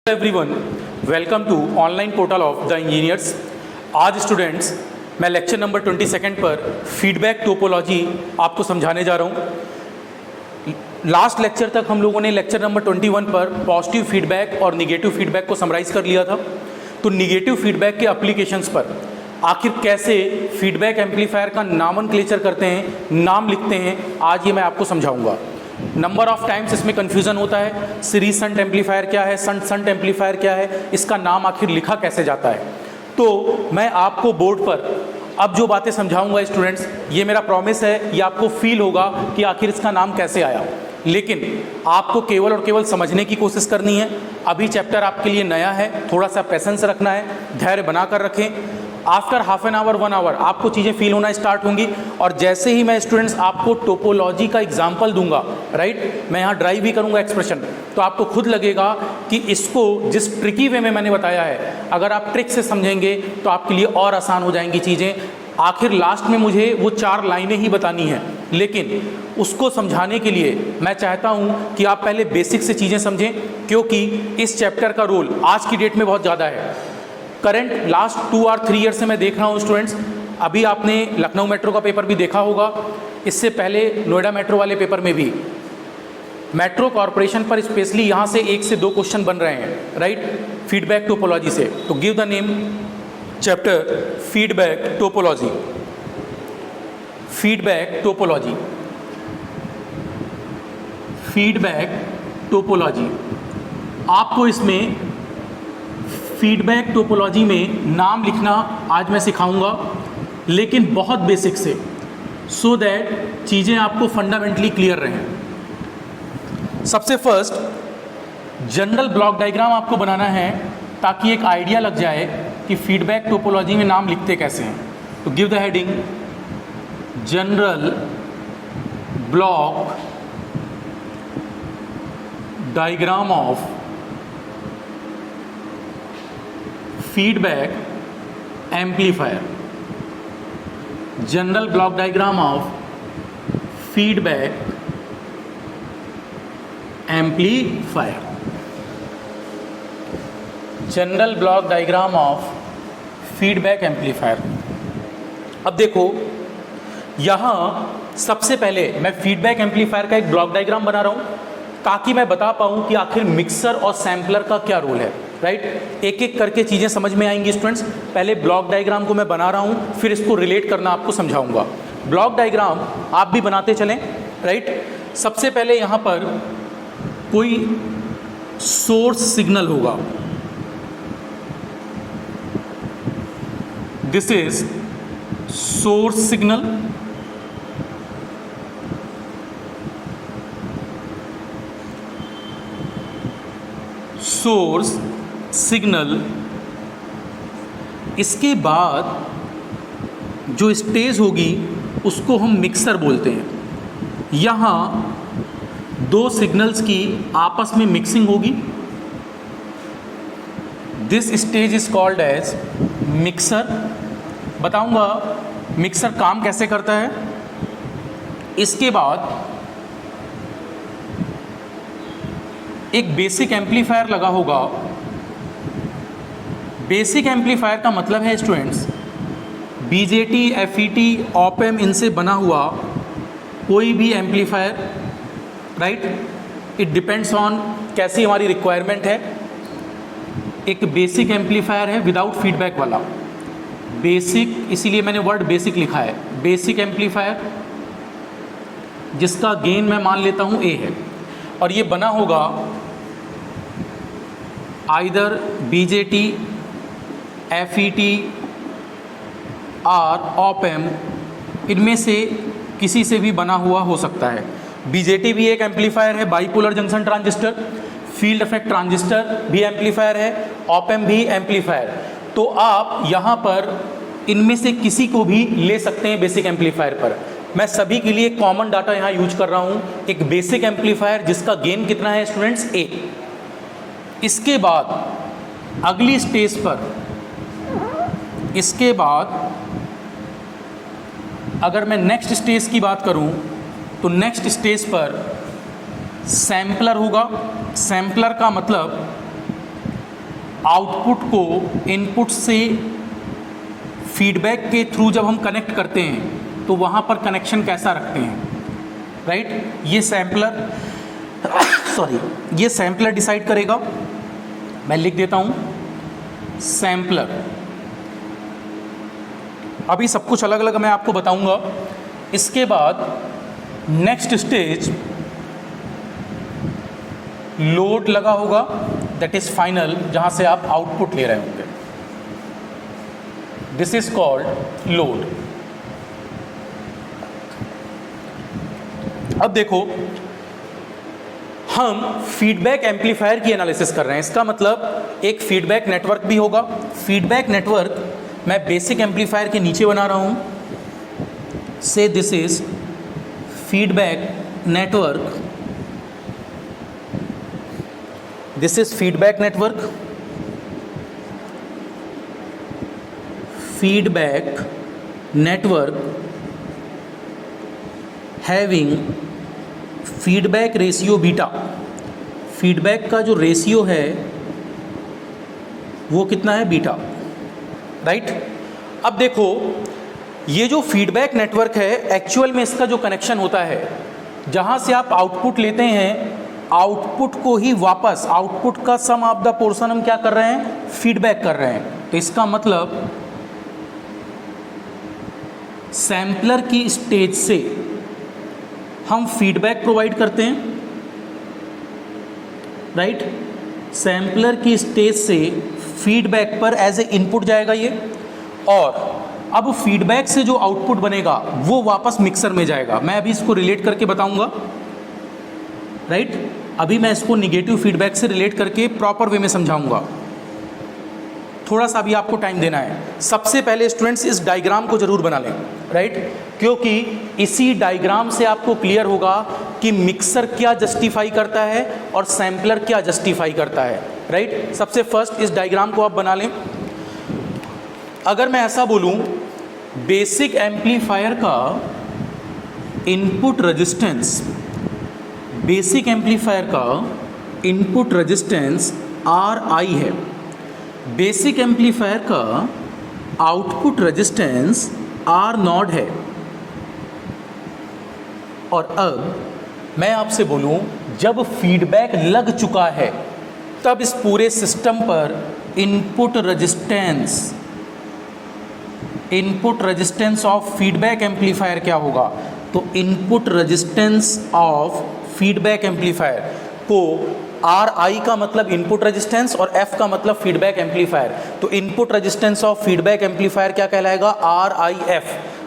Everyone, welcome to online portal of the engineers. आज students मैं lecture number 22 पर feedback topology आपको समझाने जा रहा हूँ। लास्ट लेक्चर तक हम लोगों ने लेक्चर नंबर 21 पर पॉजिटिव फीडबैक और निगेटिव फीडबैक को समराइज़ कर लिया था। तो निगेटिव फीडबैक के एप्लीकेशंस पर आखिर कैसे फीडबैक एम्पलीफायर का नामनक्लेचर करते हैं, नाम लिखते हैं, आज ये मैं आपको समझाऊंगा। नंबर ऑफ टाइम्स इसमें कन्फ्यूज़न होता है, सीरीज शंट एम्पलीफायर क्या है, शंट एम्पलीफायर क्या है, इसका नाम आखिर लिखा कैसे जाता है। तो मैं आपको बोर्ड पर अब जो बातें समझाऊंगा स्टूडेंट्स, ये मेरा प्रॉमिस है, ये आपको फील होगा कि आखिर इसका नाम कैसे आया। लेकिन आपको केवल और केवल समझने की कोशिश करनी है। अभी चैप्टर आपके लिए नया है, थोड़ा सा पेशेंस रखना है, धैर्य बना कर रखें। After half an hour 1 hour आपको चीज़ें फील होना स्टार्ट होंगी। और जैसे ही मैं स्टूडेंट्स आपको टोपोलॉजी का एग्जाम्पल दूंगा, राइट, मैं यहाँ ड्राइव भी करूँगा एक्सप्रेशन, तो आपको खुद लगेगा कि इसको जिस ट्रिकी वे में मैंने बताया है, अगर आप ट्रिक से समझेंगे तो आपके लिए और आसान हो जाएंगी चीज़ें। आखिर लास्ट में मुझे वो 4 लाइनें ही बतानी हैं, लेकिन उसको समझाने के लिए मैं चाहता हूँ कि आप पहले बेसिक से चीज़ें समझें, क्योंकि इस चैप्टर का रोल आज की डेट में बहुत ज़्यादा है। करंट लास्ट 2 और 3 ईयर से मैं देख रहा हूँ स्टूडेंट्स। अभी आपने लखनऊ मेट्रो का पेपर भी देखा होगा, इससे पहले नोएडा मेट्रो वाले पेपर में भी मेट्रो कॉरपोरेशन पर स्पेशली यहाँ से 1 से 2 क्वेश्चन बन रहे हैं, राइट, फीडबैक टोपोलॉजी से। तो give the name chapter feedback topology. Feedback topology, feedback topology. आपको इसमें फीडबैक टोपोलॉजी में नाम लिखना आज मैं सिखाऊंगा, लेकिन बहुत बेसिक से, सो दैट चीज़ें आपको फंडामेंटली क्लियर रहें। सबसे फर्स्ट जनरल ब्लॉक डायग्राम आपको बनाना है, ताकि एक आइडिया लग जाए कि फीडबैक टोपोलॉजी में नाम लिखते कैसे हैं। तो give the heading general block diagram of feedback amplifier. General block diagram of feedback amplifier. General block diagram of feedback amplifier. अब देखो, यहाँ सबसे पहले मैं फीडबैक एम्पलीफायर का एक ब्लॉक डायग्राम बना रहा हूँ, ताकि मैं बता पाऊँ कि आखिर मिक्सर और सैम्पलर का क्या रोल है, राइट। एक एक करके चीज़ें समझ में आएंगी स्टूडेंट्स। पहले ब्लॉक डायग्राम को मैं बना रहा हूँ, फिर इसको रिलेट करना आपको समझाऊंगा। ब्लॉक डायग्राम आप भी बनाते चलें, राइट। सबसे पहले यहाँ पर कोई सोर्स सिग्नल होगा, this is source signal. Source signal. इसके बाद जो स्टेज होगी उसको हम मिक्सर बोलते हैं। यहाँ 2 सिग्नल्स की आपस में मिक्सिंग होगी, this stage is called as mixer. बताऊंगा मिक्सर काम कैसे करता है। इसके बाद एक बेसिक एम्पलीफायर लगा होगा। बेसिक एम्पलीफायर का मतलब है स्टूडेंट्स बीजेटी, एफईटी, ऑप-एम्प, इनसे बना हुआ कोई भी amplifier, right. It depends on कैसी हमारी रिक्वायरमेंट है। एक बेसिक एम्पलीफायर है विदाउट फीडबैक वाला, बेसिक, इसीलिए मैंने वर्ड बेसिक लिखा है। बेसिक एम्पलीफायर जिसका गेन मैं मान लेता हूँ ए है, और ये बना होगा आइदर बीजेटी, एफईटी और ऑप-एम्प, इनमें से किसी से भी बना हुआ हो सकता है। बीजेटी भी एक एम्पलीफायर है, bipolar junction transistor. Field effect transistor भी एम्पलीफायर है, ऑप-एम्प भी एम्पलीफायर। तो आप यहाँ पर इनमें से किसी को भी ले सकते हैं बेसिक एम्पलीफायर पर। मैं सभी के लिए कॉमन डाटा यहाँ यूज कर रहा हूँ। एक बेसिक एम्पलीफायर जिसका गेन कितना है स्टूडेंट्स, ए। इसके बाद अगली स्टेज पर, इसके बाद अगर मैं नेक्स्ट स्टेज की बात करूं तो नेक्स्ट स्टेज पर सैम्पलर होगा। सैम्पलर का मतलब आउटपुट को इनपुट से फीडबैक के थ्रू जब हम कनेक्ट करते हैं तो वहाँ पर कनेक्शन कैसा रखते हैं, राइट। ये सैम्पलर ये सैम्पलर डिसाइड करेगा। मैं लिख देता हूँ सैम्पलर। अभी सब कुछ अलग अलग मैं आपको बताऊंगा। इसके बाद नेक्स्ट स्टेज लोड लगा होगा, दैट इज फाइनल, जहां से आप आउटपुट ले रहे होंगे। This is called load. अब देखो, हम फीडबैक एम्पलीफायर की एनालिसिस कर रहे हैं। इसका मतलब एक फीडबैक नेटवर्क भी होगा। फीडबैक नेटवर्क मैं बेसिक एम्पलीफायर के नीचे बना रहा हूं। से this is feedback network, this is feedback network, feedback network having feedback ratio beta. Feedback का जो रेशियो है वो कितना है, बीटा, राइट। अब देखो, ये जो फीडबैक नेटवर्क है, एक्चुअल में इसका जो कनेक्शन होता है, जहां से आप आउटपुट लेते हैं, आउटपुट को ही वापस, आउटपुट का सम ऑफ द पोर्शन हम क्या कर रहे हैं, फीडबैक कर रहे हैं। तो इसका मतलब सैम्पलर की स्टेज से हम फीडबैक प्रोवाइड करते हैं, राइट। सैम्पलर की स्टेज से फीडबैक पर एज ए इनपुट जाएगा ये, और अब फीडबैक से जो आउटपुट बनेगा वो वापस मिक्सर में जाएगा। मैं अभी इसको रिलेट करके बताऊंगा, राइट। अभी मैं इसको निगेटिव फीडबैक से रिलेट करके प्रॉपर वे में समझाऊंगा। थोड़ा सा भी आपको टाइम देना है। सबसे पहले स्टूडेंट्स इस डायग्राम को जरूर बना लें, राइट, क्योंकि इसी डायग्राम से आपको क्लियर होगा कि मिक्सर क्या जस्टिफाई करता है और सैम्पलर क्या जस्टिफाई करता है, राइट। सबसे फर्स्ट इस डायग्राम को आप बना लें। अगर मैं ऐसा बोलूं, बेसिक एम्पलीफायर का इनपुट रेजिस्टेंस, बेसिक एम्पलीफायर का इनपुट रेजिस्टेंस RI है, बेसिक एम्पलीफायर का आउटपुट रेजिस्टेंस R0 है। और अब मैं आपसे बोलूं, जब फीडबैक लग चुका है तब इस पूरे सिस्टम पर input resistance of feedback amplifier क्या होगा। तो input resistance of feedback amplifier को RI का मतलब इनपुट रेजिस्टेंस और F का मतलब फीडबैक एम्पलीफायर। तो input resistance of feedback amplifier क्या कहलाएगा, RIF,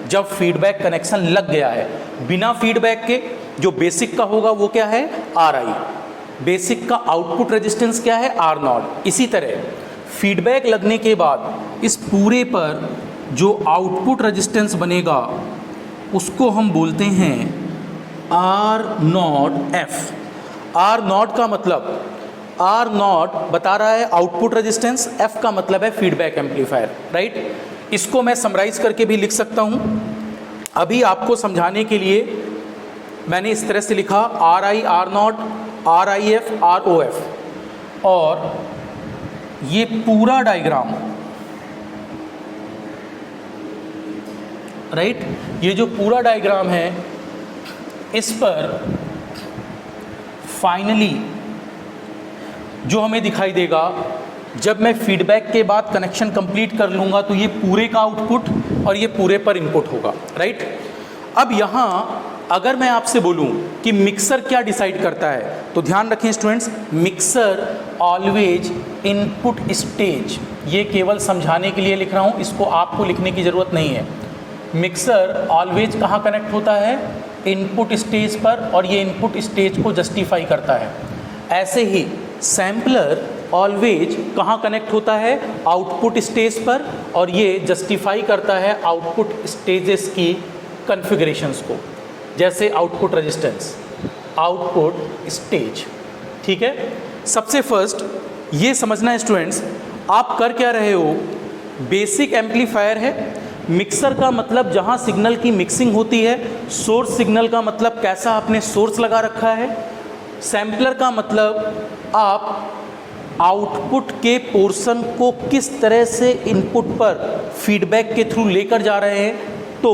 जब फीडबैक कनेक्शन लग गया है। बिना फीडबैक के जो बेसिक का होगा वो क्या है, RI। बेसिक का आउटपुट रेजिस्टेंस क्या है, R0। इसी तरह फीडबैक लगने के बाद इस पूरे पर जो आउटपुट रेजिस्टेंस बनेगा उसको हम बोलते हैं R0F। R0 का मतलब, R0 बता रहा है आउटपुट रेजिस्टेंस, F का मतलब है फीडबैक एम्पलीफायर, राइट। इसको मैं समराइज करके भी लिख सकता हूँ। अभी आपको समझाने के लिए मैंने इस तरह से लिखा, RI R0, RIF ROF, और ये पूरा डायग्राम, राइट, ये जो पूरा डायग्राम है इस पर फाइनली जो हमें दिखाई देगा, जब मैं फीडबैक के बाद कनेक्शन कंप्लीट कर लूँगा तो ये पूरे का आउटपुट और ये पूरे पर इनपुट होगा, राइट। अब यहाँ अगर मैं आपसे बोलूँ कि मिक्सर क्या डिसाइड करता है, तो ध्यान रखें students, mixer always input stage, ये केवल समझाने के लिए लिख रहा हूँ, इसको आपको लिखने की ज़रूरत नहीं है। मिक्सर ऑलवेज कहाँ कनेक्ट होता है, इनपुट स्टेज पर, और ये इनपुट स्टेज को जस्टिफाई करता है। ऐसे ही सैम्पलर ऑलवेज कहाँ कनेक्ट होता है, आउटपुट स्टेज पर, और ये जस्टिफाई करता है आउटपुट स्टेजेस की कॉन्फ़िगरेशंस को, जैसे आउटपुट रेजिस्टेंस, आउटपुट स्टेज, ठीक है। सबसे फर्स्ट ये समझना है स्टूडेंट्स, आप कर क्या रहे हो, बेसिक एम्पलीफायर है, मिक्सर का मतलब जहाँ सिग्नल की मिक्सिंग होती है, सोर्स सिग्नल का मतलब कैसा आपने सोर्स लगा रखा है, सैम्पलर का मतलब आप आउटपुट के पोर्शन को किस तरह से इनपुट पर फीडबैक के थ्रू लेकर जा रहे हैं, तो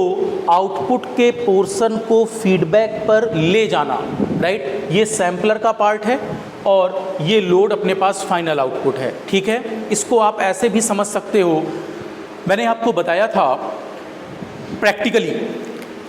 आउटपुट के पोर्शन को फीडबैक पर ले जाना, राइट, ये सैम्पलर का पार्ट है और ये लोड अपने पास फाइनल आउटपुट है। ठीक है, इसको आप ऐसे भी समझ सकते हो, मैंने आपको बताया था प्रैक्टिकली,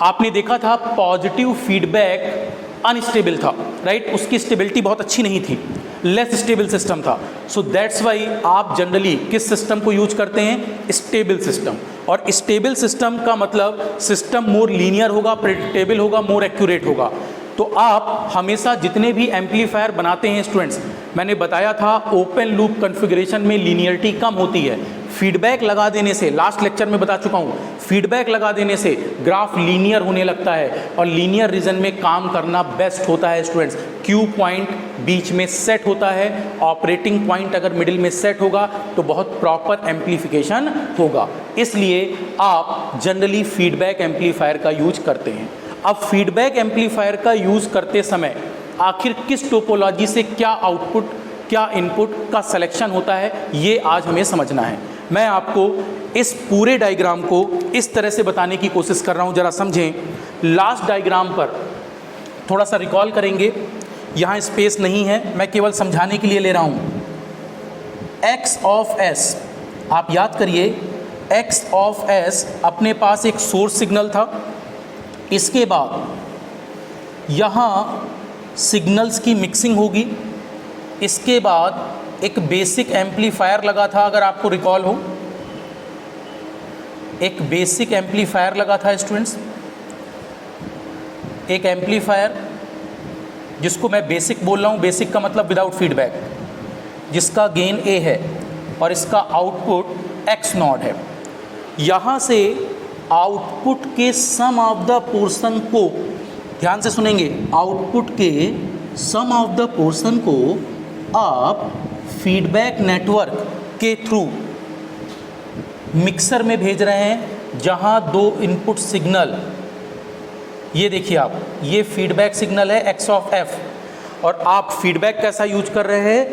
आपने देखा था पॉजिटिव फीडबैक अनस्टेबल था, राइट, उसकी स्टेबिलिटी बहुत अच्छी नहीं थी, लेस स्टेबल सिस्टम था। सो दैट्स वाई आप जनरली किस सिस्टम को यूज करते हैं, स्टेबल सिस्टम। और स्टेबल सिस्टम का मतलब सिस्टम मोर लीनियर होगा, प्रेडिक्टेबल होगा, मोर एक्यूरेट होगा। तो आप हमेशा जितने भी एम्पलीफायर बनाते हैं स्टूडेंट्स, मैंने बताया था ओपन लूप कॉन्फ़िगरेशन में लीनियरिटी कम होती है। फीडबैक लगा देने से, लास्ट लेक्चर में बता चुका हूँ, फीडबैक लगा देने से ग्राफ लीनियर होने लगता है और लीनियर रीजन में काम करना बेस्ट होता है स्टूडेंट्स। क्यू पॉइंट बीच में सेट होता है, ऑपरेटिंग पॉइंट अगर मिडिल में सेट होगा तो बहुत प्रॉपर एम्पलीफिकेशन होगा, इसलिए आप जनरली फीडबैक एम्पलीफायर का यूज करते हैं। अब फीडबैक एम्पलीफायर का यूज़ करते समय आखिर किस टोपोलॉजी से क्या आउटपुट, क्या इनपुट का सिलेक्शन होता है, ये आज हमें समझना है। मैं आपको इस पूरे डायग्राम को इस तरह से बताने की कोशिश कर रहा हूँ, ज़रा समझें। लास्ट डायग्राम पर थोड़ा सा रिकॉल करेंगे, यहाँ स्पेस नहीं है, मैं केवल समझाने के लिए ले रहा हूँ। एक्स ऑफ एस, आप याद करिए, एक्स ऑफ एस अपने पास एक सोर्स सिग्नल था, इसके बाद यहाँ सिग्नल्स की मिक्सिंग होगी, इसके बाद एक बेसिक एम्पलीफायर लगा था, अगर आपको रिकॉल हो, एक बेसिक एम्पलीफायर लगा था स्टूडेंट्स, एक एम्पलीफायर जिसको मैं बेसिक बोल रहा हूँ, बेसिक का मतलब विदाउट फीडबैक, जिसका गेन ए है और इसका आउटपुट एक्स नॉट है। यहाँ से आउटपुट के सम ऑफ द पोर्शन को, ध्यान से सुनेंगे, आउटपुट के सम ऑफ द पोर्शन को आप फीडबैक नेटवर्क के थ्रू मिक्सर में भेज रहे हैं, जहां दो इनपुट सिग्नल, ये देखिए आप, ये फीडबैक सिग्नल है एक्स ऑफ एफ, और आप फीडबैक कैसा यूज कर रहे हैं,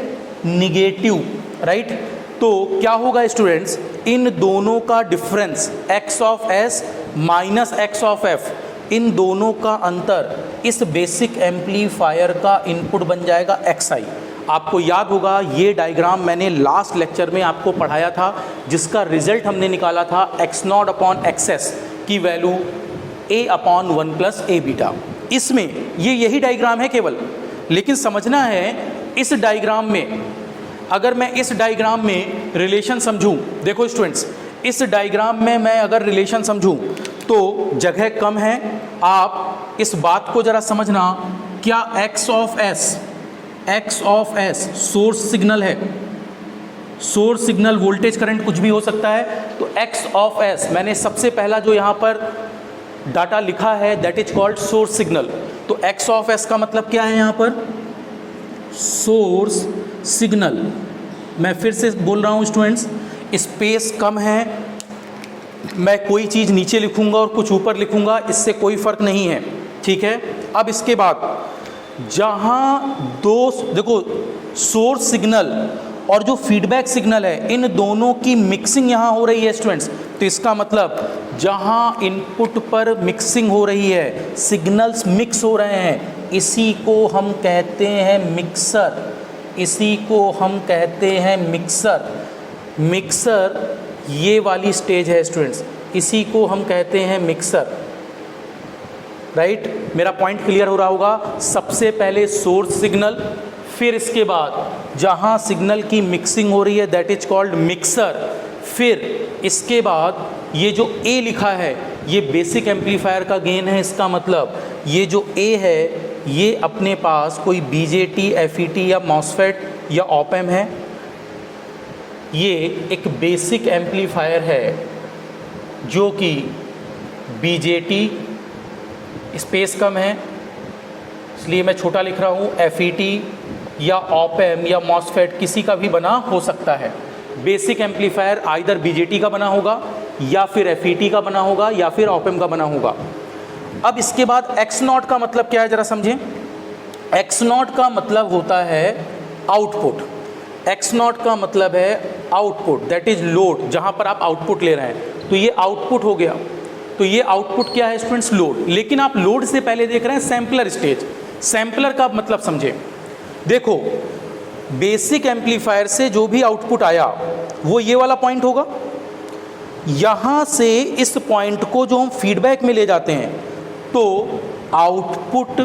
निगेटिव, राइट। तो क्या होगा स्टूडेंट्स, इन दोनों का difference X of S minus X of F, इन दोनों का अंतर इस बेसिक एम्पलीफायर का इनपुट बन जाएगा एक्स आई। आपको याद होगा ये डायग्राम मैंने लास्ट लेक्चर में आपको पढ़ाया था, जिसका रिजल्ट हमने निकाला था x not upon x S की वैल्यू ए अपॉन 1 प्लस ए बीटा। इसमें ये यही डायग्राम है केवल, लेकिन समझना है इस डायग्राम में, अगर मैं इस डायग्राम में रिलेशन समझूं, देखो स्टूडेंट्स, इस डायग्राम में मैं अगर रिलेशन समझूं तो जगह कम है, आप इस बात को ज़रा समझना, क्या x of S source signal है, सोर्स सिग्नल वोल्टेज करंट कुछ भी हो सकता है, तो एक्स ऑफ एस मैंने सबसे पहला जो यहाँ पर डाटा लिखा है that is called source signal. तो एक्स ऑफ एस का मतलब क्या है यहाँ पर, सोर्स सिग्नल। मैं फिर से बोल रहा हूँ स्टूडेंट्स, स्पेस कम है, मैं कोई चीज़ नीचे लिखूँगा और कुछ ऊपर लिखूँगा, इससे कोई फ़र्क नहीं है, ठीक है। अब इसके बाद जहाँ दो, देखो सोर्स सिग्नल और जो फीडबैक सिग्नल है, इन दोनों की मिक्सिंग यहाँ हो रही है स्टूडेंट्स, तो इसका मतलब जहाँ इनपुट पर मिक्सिंग हो रही है, सिग्नल्स मिक्स हो रहे हैं, इसी को हम कहते हैं मिक्सर, इसी को हम कहते हैं मिक्सर। मिक्सर ये वाली स्टेज है स्टूडेंट्स, इसी को हम कहते हैं मिक्सर, राइट। मेरा पॉइंट क्लियर हो रहा होगा। सबसे पहले सोर्स सिग्नल, फिर इसके बाद जहाँ सिग्नल की मिक्सिंग हो रही है दैट इज कॉल्ड मिक्सर, फिर इसके बाद ये जो ए लिखा है ये बेसिक एम्पलीफायर का गेन है, इसका मतलब ये जो ए है ये अपने पास कोई बीजेटी, एफईटी या मॉसफेट या ऑप-एम्प है, ये एक बेसिक एम्पलीफायर है जो कि बीजेटी, स्पेस कम है इसलिए मैं छोटा लिख रहा हूँ, एफईटी या ऑप-एम्प या मॉसफेट किसी का भी बना हो सकता है। बेसिक एम्पलीफायर आइदर बीजेटी का बना होगा या फिर एफईटी का बना होगा या फिर ऑप-एम्प का बना होगा। अब इसके बाद एक्स नॉट का मतलब क्या है, ज़रा समझें। एक्स नॉट का मतलब होता है आउटपुट। एक्स नॉट का मतलब है आउटपुट, दैट इज लोड, जहाँ पर आप आउटपुट ले रहे हैं, तो ये आउटपुट हो गया। तो ये आउटपुट क्या है स्टूडेंट्स? लोड। लेकिन आप लोड से पहले देख रहे हैं सैम्पलर स्टेज। सैम्पलर का मतलब समझे, देखो बेसिक एम्पलीफायर से जो भी आउटपुट आया वो ये वाला पॉइंट होगा। यहाँ से इस पॉइंट को जो हम फीडबैक में ले जाते हैं, तो आउटपुट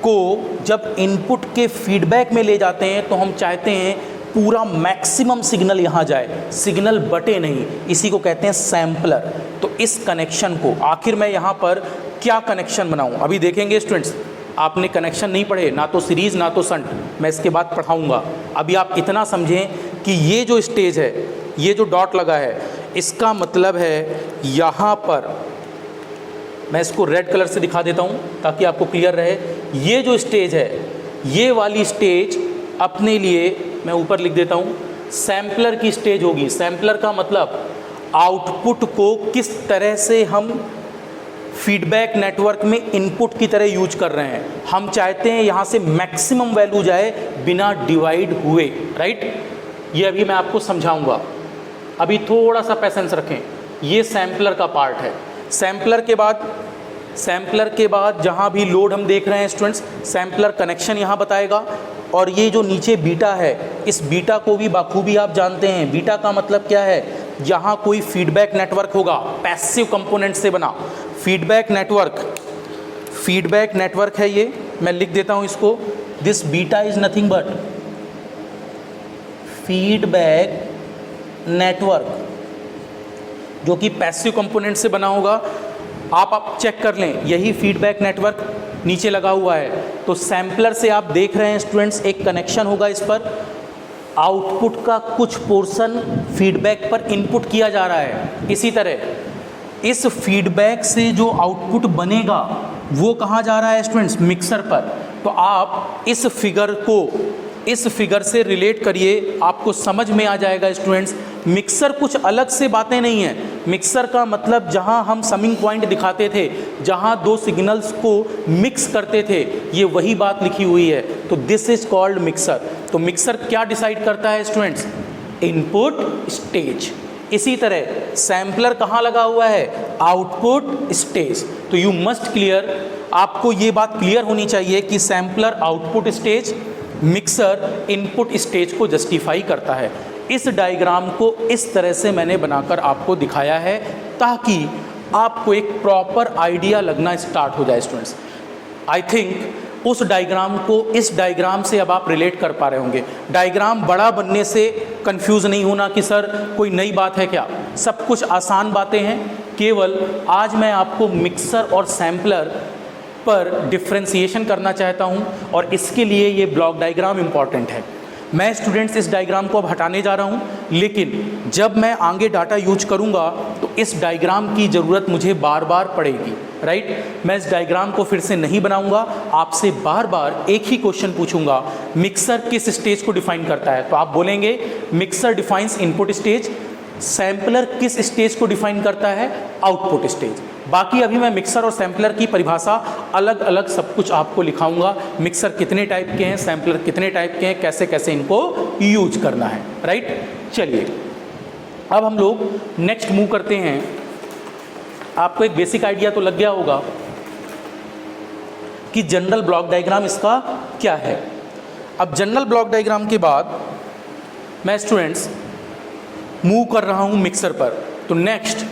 को जब इनपुट के फीडबैक में ले जाते हैं तो हम चाहते हैं पूरा मैक्सिमम सिग्नल यहाँ जाए, सिग्नल बटे नहीं, इसी को कहते हैं सैम्पलर। तो इस कनेक्शन को आखिर मैं यहाँ पर क्या कनेक्शन बनाऊँ अभी देखेंगे स्टूडेंट्स। आपने कनेक्शन नहीं पढ़े, ना तो सीरीज़ ना तो शंट, मैं इसके बाद पढ़ाऊँगा। अभी आप इतना समझें कि ये जो स्टेज है, ये जो डॉट लगा है, इसका मतलब है यहाँ पर, मैं इसको रेड कलर से दिखा देता हूँ ताकि आपको क्लियर रहे। ये जो स्टेज है, ये वाली स्टेज अपने लिए मैं ऊपर लिख देता हूँ सैम्पलर की स्टेज होगी। सैम्पलर का मतलब आउटपुट को किस तरह से हम फीडबैक नेटवर्क में इनपुट की तरह यूज कर रहे हैं। हम चाहते हैं यहाँ से मैक्सिमम वैल्यू जाए बिना डिवाइड हुए, राइट। ये अभी मैं आपको समझाऊंगा, अभी थोड़ा सा पेशेंस रखें। ये सैम्पलर का पार्ट है। सैम्पलर के बाद जहाँ भी लोड हम देख रहे हैं स्टूडेंट्स, सैम्पलर कनेक्शन यहाँ बताएगा। और ये जो नीचे बीटा है, इस बीटा को भी बाखूबी आप जानते हैं। बीटा का मतलब क्या है? यहाँ कोई फीडबैक नेटवर्क होगा, पैसिव कंपोनेंट से बना फीडबैक नेटवर्क है ये। मैं लिख देता हूँ इसको, this beta is nothing but feedback network, जो कि पैसिव कंपोनेंट से बना होगा। आप चेक कर लें, यही फीडबैक नेटवर्क नीचे लगा हुआ है। तो सैम्पलर से आप देख रहे हैं स्टूडेंट्स, एक कनेक्शन होगा इस पर, आउटपुट का कुछ पोर्शन फीडबैक पर इनपुट किया जा रहा है। इसी तरह इस फीडबैक से जो आउटपुट बनेगा वो कहाँ जा रहा है स्टूडेंट्स? मिक्सर पर। तो आप इस फिगर से रिलेट करिए, आपको समझ में आ जाएगा स्टूडेंट्स। मिक्सर कुछ अलग से बातें नहीं है। मिक्सर का मतलब जहां हम समिंग पॉइंट दिखाते थे, जहां दो सिग्नल्स को मिक्स करते थे, ये वही बात लिखी हुई है। तो दिस इज कॉल्ड मिक्सर। तो मिक्सर क्या डिसाइड करता है स्टूडेंट्स? Input stage. इसी तरह सैम्पलर कहाँ लगा हुआ है? Output stage. तो यू मस्ट क्लियर, आपको ये बात क्लियर होनी चाहिए कि sampler output stage, mixer input stage को जस्टिफाई करता है। इस डायग्राम को इस तरह से मैंने बनाकर आपको दिखाया है ताकि आपको एक प्रॉपर आइडिया लगना स्टार्ट हो जाए स्टूडेंट्स। आई थिंक उस डायग्राम को इस डायग्राम से अब आप रिलेट कर पा रहे होंगे। डायग्राम बड़ा बनने से कंफ्यूज नहीं होना कि सर कोई नई बात है क्या, सब कुछ आसान बातें हैं। केवल आज मैं आपको मिक्सर और सैम्पलर पर डिफ्रेंसिएशन करना चाहता हूं और इसके लिए ये ब्लॉक डायग्राम इम्पॉर्टेंट है। मैं स्टूडेंट्स इस डायग्राम को अब हटाने जा रहा हूं, लेकिन जब मैं आगे डाटा यूज करूंगा तो इस डायग्राम की ज़रूरत मुझे बार बार पड़ेगी, राइट। मैं इस डायग्राम को फिर से नहीं बनाऊंगा, आपसे बार बार एक ही क्वेश्चन पूछूंगा, मिक्सर किस स्टेज को डिफाइन करता है? तो आप बोलेंगे mixer defines input stage. Sampler किस स्टेज को डिफाइन करता है? Output stage. बाकी अभी मैं मिक्सर और सैम्पलर की परिभाषा अलग अलग सब कुछ आपको लिखाऊंगा। मिक्सर कितने टाइप के हैं, सैम्पलर कितने टाइप के हैं, कैसे कैसे इनको यूज करना है, राइट। चलिए अब हम लोग नेक्स्ट मूव करते हैं। आपको एक बेसिक आइडिया तो लग गया होगा कि जनरल ब्लॉक डायग्राम इसका क्या है। अब जनरल ब्लॉक डायग्राम के बाद मैं स्टूडेंट्स मूव कर रहा हूं मिक्सर पर। तो नेक्स्ट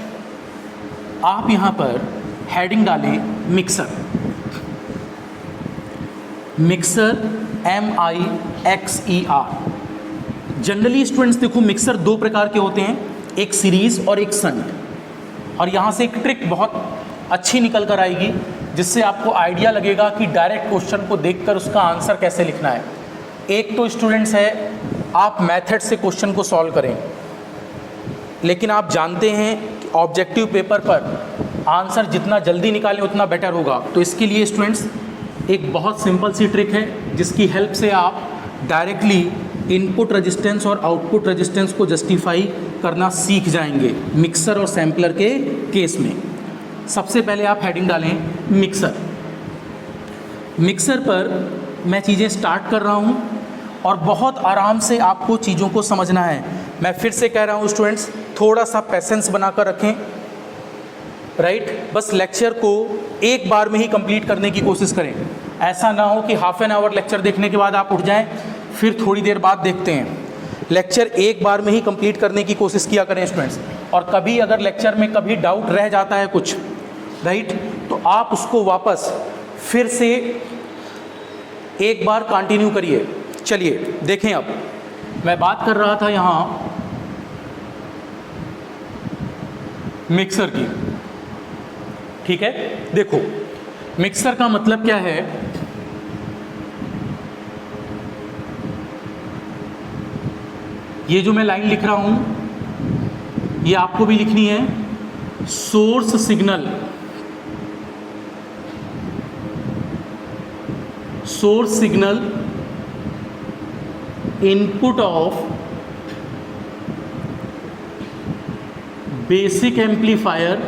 आप यहाँ पर हेडिंग डालें mixer. Mixer MIXER। Generally students देखो मिक्सर दो प्रकार के होते हैं, एक सीरीज और एक शंट। और यहाँ से एक ट्रिक बहुत अच्छी निकल कर आएगी जिससे आपको आइडिया लगेगा कि डायरेक्ट क्वेश्चन को देखकर उसका आंसर कैसे लिखना है। एक तो स्टूडेंट्स है आप मेथड से क्वेश्चन को सॉल्व करें, लेकिन आप जानते हैं कि ऑब्जेक्टिव पेपर पर आंसर जितना जल्दी निकालें उतना बेटर होगा। तो इसके लिए स्टूडेंट्स एक बहुत सिंपल सी ट्रिक है जिसकी हेल्प से आप डायरेक्टली इनपुट रेजिस्टेंस और आउटपुट रेजिस्टेंस को जस्टिफाई करना सीख जाएंगे मिक्सर और सैम्पलर के केस में। सबसे पहले आप हेडिंग डालें मिक्सर। मिक्सर पर मैं चीज़ें स्टार्ट कर रहा हूँ और बहुत आराम से आपको चीज़ों को समझना है। मैं फिर से कह रहा हूँ स्टूडेंट्स, थोड़ा सा पेशेंस बनाकर रखें, राइट। बस लेक्चर को एक बार में ही कंप्लीट करने की कोशिश करें। ऐसा ना हो कि हाफ एन आवर लेक्चर देखने के बाद आप उठ जाएं, फिर थोड़ी देर बाद देखते हैं। लेक्चर एक बार में ही कंप्लीट करने की कोशिश किया करें स्टूडेंट्स। और कभी अगर लेक्चर में कभी डाउट रह जाता है कुछ, राइट, तो आप उसको वापस फिर से एक बार कंटिन्यू करिए। चलिए देखें, अब मैं बात कर रहा था यहाँ मिक्सर की, ठीक है। देखो मिक्सर का मतलब क्या है, ये जो मैं लाइन लिख रहा हूं ये आपको भी लिखनी है। Source signal, source signal input of basic amplifier,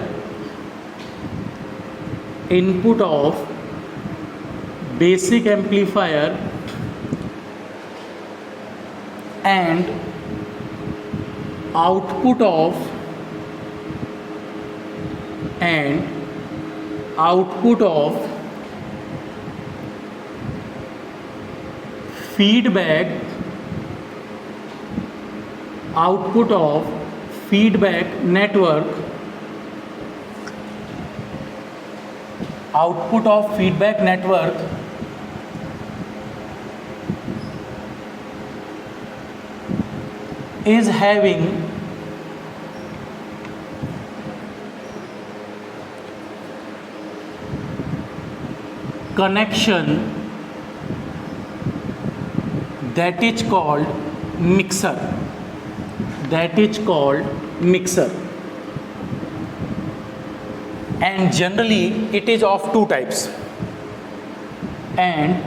input of basic amplifier and output of feedback, output of feedback network, output of feedback network is having connection that is called mixer, that is called mixer, and generally it is of two types, and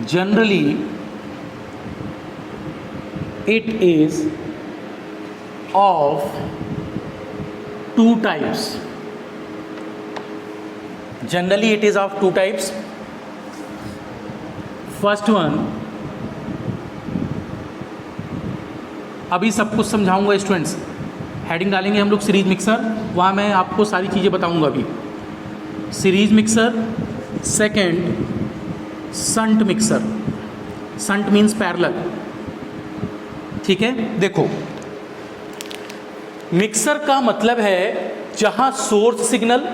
generally it is of two types. Generally it is of two types. First one, अभी सब कुछ समझाऊंगा students, heading डालेंगे हम लोग series mixer, वहाँ मैं आपको सारी चीज़ें बताऊंगा अभी। Series mixer, second shunt mixer, shunt means parallel, ठीक है। देखो मिक्सर का मतलब है जहां source signal,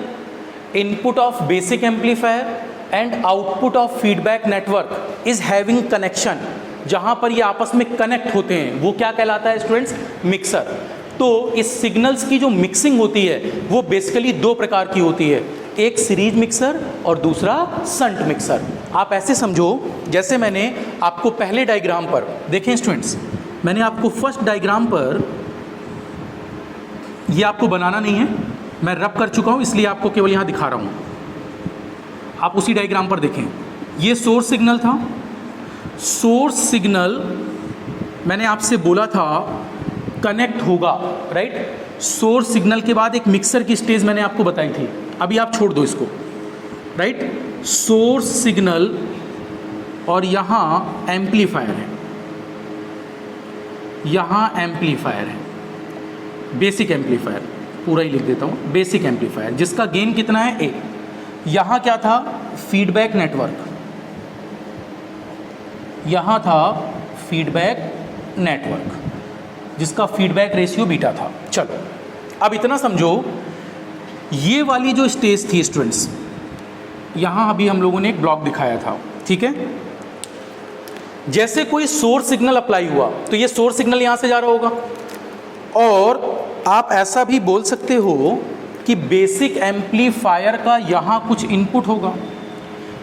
input of basic amplifier and output of feedback network is having connection, जहां पर ये आपस में कनेक्ट होते हैं, वो क्या कहलाता है स्टूडेंट्स, मिक्सर। तो इस सिग्नल्स की जो मिक्सिंग होती है वो बेसिकली दो प्रकार की होती है, एक सीरीज मिक्सर और दूसरा संट मिक्सर। आप ऐसे समझो जैसे मैंने आपको पहले डायग्राम पर, देखें स्टूडेंट्स, मैंने आपको फर्स्ट डायग्राम पर, ये आपको बनाना नहीं है, मैं रब कर चुका हूँ इसलिए आपको केवल यहाँ दिखा रहा हूँ, आप उसी डायग्राम पर देखें। ये सोर्स सिग्नल था, सोर्स सिग्नल मैंने आपसे बोला था कनेक्ट होगा, राइट। सोर्स सिग्नल के बाद एक मिक्सर की स्टेज मैंने आपको बताई थी, अभी आप छोड़ दो इसको, राइट। सोर्स सिग्नल और यहाँ एम्पलीफायर है, यहाँ एम्पलीफायर है, बेसिक एम्पलीफायर, पूरा ही लिख देता हूँ, बेसिक एम्पलीफायर जिसका गेन कितना है, ए। यहाँ क्या था, फीडबैक नेटवर्क, यहाँ था फीडबैक नेटवर्क जिसका फीडबैक रेशियो बीटा था। चलो अब इतना समझो, ये वाली जो स्टेज थी स्टूडेंट्स, यहाँ अभी हम लोगों ने एक ब्लॉक दिखाया था, ठीक है। जैसे कोई सोर्स सिग्नल अप्लाई हुआ तो ये सोर्स सिग्नल यहाँ से जा रहा होगा, और आप ऐसा भी बोल सकते हो कि बेसिक एम्पलीफायर का यहाँ कुछ इनपुट होगा।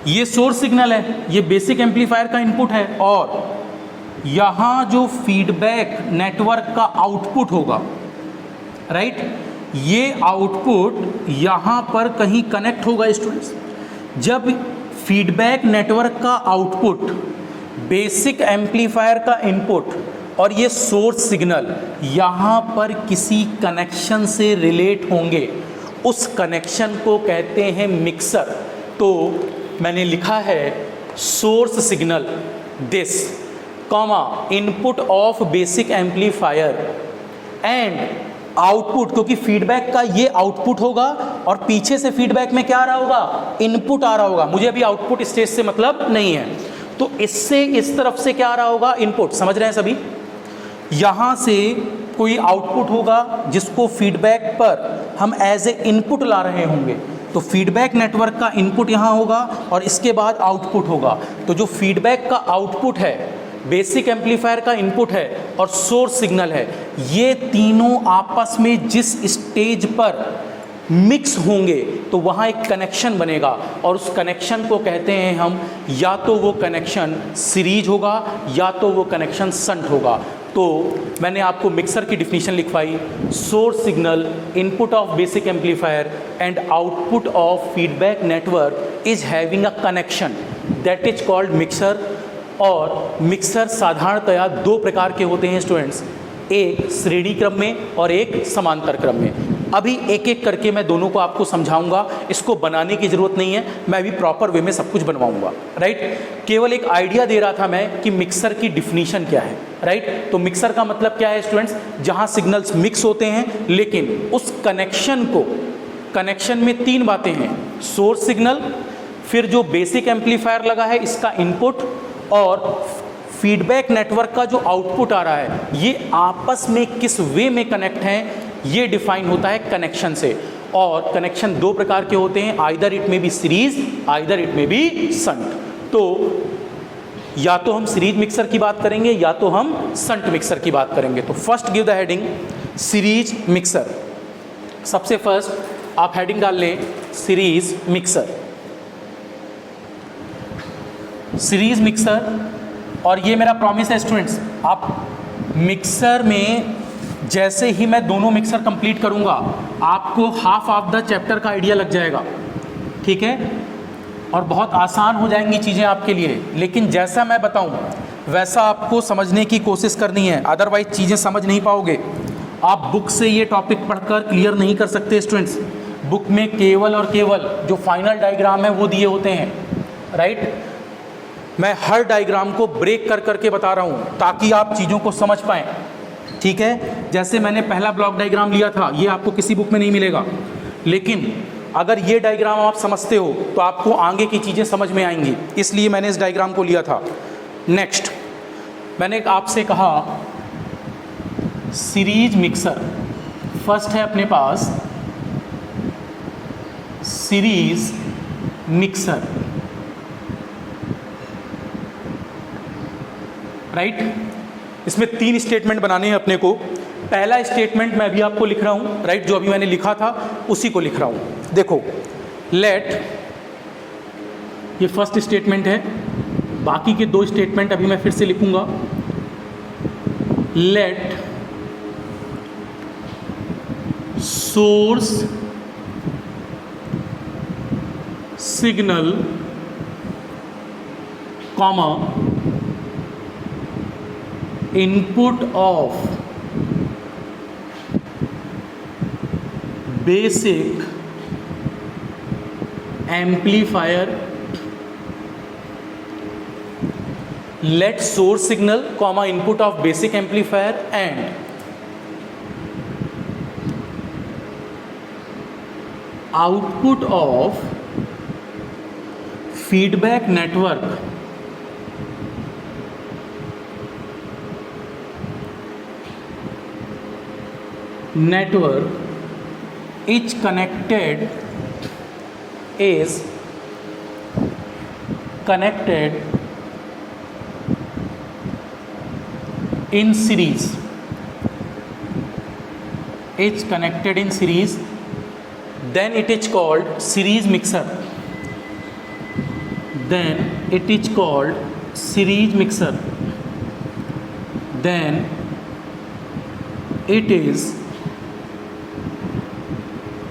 ये सोर्स सिग्नल है, ये बेसिक एम्पलीफायर का इनपुट है, और यहाँ जो फीडबैक नेटवर्क का आउटपुट होगा, राइट, ये आउटपुट यहाँ पर कहीं कनेक्ट होगा स्टूडेंट्स। जब फीडबैक नेटवर्क का आउटपुट, बेसिक एम्पलीफायर का इनपुट और ये सोर्स सिग्नल यहाँ पर किसी कनेक्शन से रिलेट होंगे, उस कनेक्शन को कहते हैं मिक्सर। तो मैंने लिखा है source signal this comma input of basic amplifier and output, क्योंकि फीडबैक का ये आउटपुट होगा और पीछे से फीडबैक में क्या आ रहा होगा, इनपुट आ रहा होगा। मुझे अभी आउटपुट स्टेज से मतलब नहीं है, तो इससे इस तरफ से क्या आ रहा होगा, इनपुट। समझ रहे हैं सभी? यहाँ से कोई आउटपुट होगा जिसको फीडबैक पर हम एज ए इनपुट ला रहे होंगे, तो फीडबैक नेटवर्क का इनपुट यहाँ होगा और इसके बाद आउटपुट होगा। तो जो फीडबैक का आउटपुट है, बेसिक एम्पलीफायर का इनपुट है और सोर्स सिग्नल है, ये तीनों आपस में जिस स्टेज पर मिक्स होंगे तो वहाँ एक कनेक्शन बनेगा और उस कनेक्शन को कहते हैं हम, या तो वो कनेक्शन सीरीज होगा या तो वो कनेक्शन शंट होगा। तो मैंने आपको मिक्सर की डिफिनीशन लिखवाई, source signal, input of basic amplifier and output of feedback network is having a connection, that is called mixer. और मिक्सर साधारणतया दो प्रकार के होते हैं स्टूडेंट्स, एक श्रेणी क्रम में और एक समांतर क्रम में। अभी एक एक करके मैं दोनों को आपको समझाऊंगा, इसको बनाने की ज़रूरत नहीं है, मैं भी प्रॉपर वे में सब कुछ बनवाऊंगा, राइट। केवल एक आइडिया दे रहा था मैं कि मिक्सर की डिफिनीशन क्या है, राइट। तो मिक्सर का मतलब क्या है स्टूडेंट्स, जहां सिग्नल्स मिक्स होते हैं लेकिन उस कनेक्शन को, कनेक्शन में तीन बातें हैं, सोर्स सिग्नल, फिर जो बेसिक एम्पलीफायर लगा है इसका इनपुट और फीडबैक नेटवर्क का जो आउटपुट आ रहा है, ये आपस में किस वे में कनेक्ट हैं, ये डिफाइन होता है कनेक्शन से। और कनेक्शन दो प्रकार के होते हैं, आइदर इट में बी सीरीज, आइदर इट में बी शंट। तो या तो हम सीरीज मिक्सर की बात करेंगे या तो हम शंट मिक्सर की बात करेंगे। तो first give the heading series mixer. सबसे फर्स्ट आप हेडिंग डाल लें सीरीज मिक्सर, सीरीज मिक्सर। और ये मेरा प्रॉमिस है स्टूडेंट्स, आप मिक्सर में जैसे ही मैं दोनों मिक्सर कंप्लीट करूंगा आपको हाफ ऑफ द चैप्टर का आइडिया लग जाएगा, ठीक है, और बहुत आसान हो जाएंगी चीज़ें आपके लिए। लेकिन जैसा मैं बताऊं वैसा आपको समझने की कोशिश करनी है, अदरवाइज चीज़ें समझ नहीं पाओगे। आप बुक से ये टॉपिक पढ़कर क्लियर नहीं कर सकते स्टूडेंट्स। बुक में केवल और केवल जो फाइनल डायग्राम है वो दिए होते हैं, राइट। मैं हर डायग्राम को ब्रेक कर करके बता रहा हूँ ताकि आप चीज़ों को समझ पाएँ, ठीक है। जैसे मैंने पहला ब्लॉक डायग्राम लिया था, ये आपको किसी बुक में नहीं मिलेगा, लेकिन अगर ये डायग्राम आप समझते हो तो आपको आगे की चीज़ें समझ में आएंगी, इसलिए मैंने इस डायग्राम को लिया था। नेक्स्ट मैंने आपसे कहा सीरीज मिक्सर, फर्स्ट है अपने पास सीरीज मिक्सर, राइट। इसमें तीन स्टेटमेंट बनाने हैं अपने को। पहला स्टेटमेंट मैं अभी आपको लिख रहा हूँ, राइट, जो अभी मैंने लिखा था उसी को लिख रहा हूँ। देखो, लेट, ये फर्स्ट स्टेटमेंट है, बाकी के दो स्टेटमेंट अभी मैं फिर से लिखूंगा। Let source signal comma input of basic amplifier, let source signal comma input of basic amplifier and output of feedback network is connected in series, is connected in series, then it is called series mixer, then it is called series mixer, then it is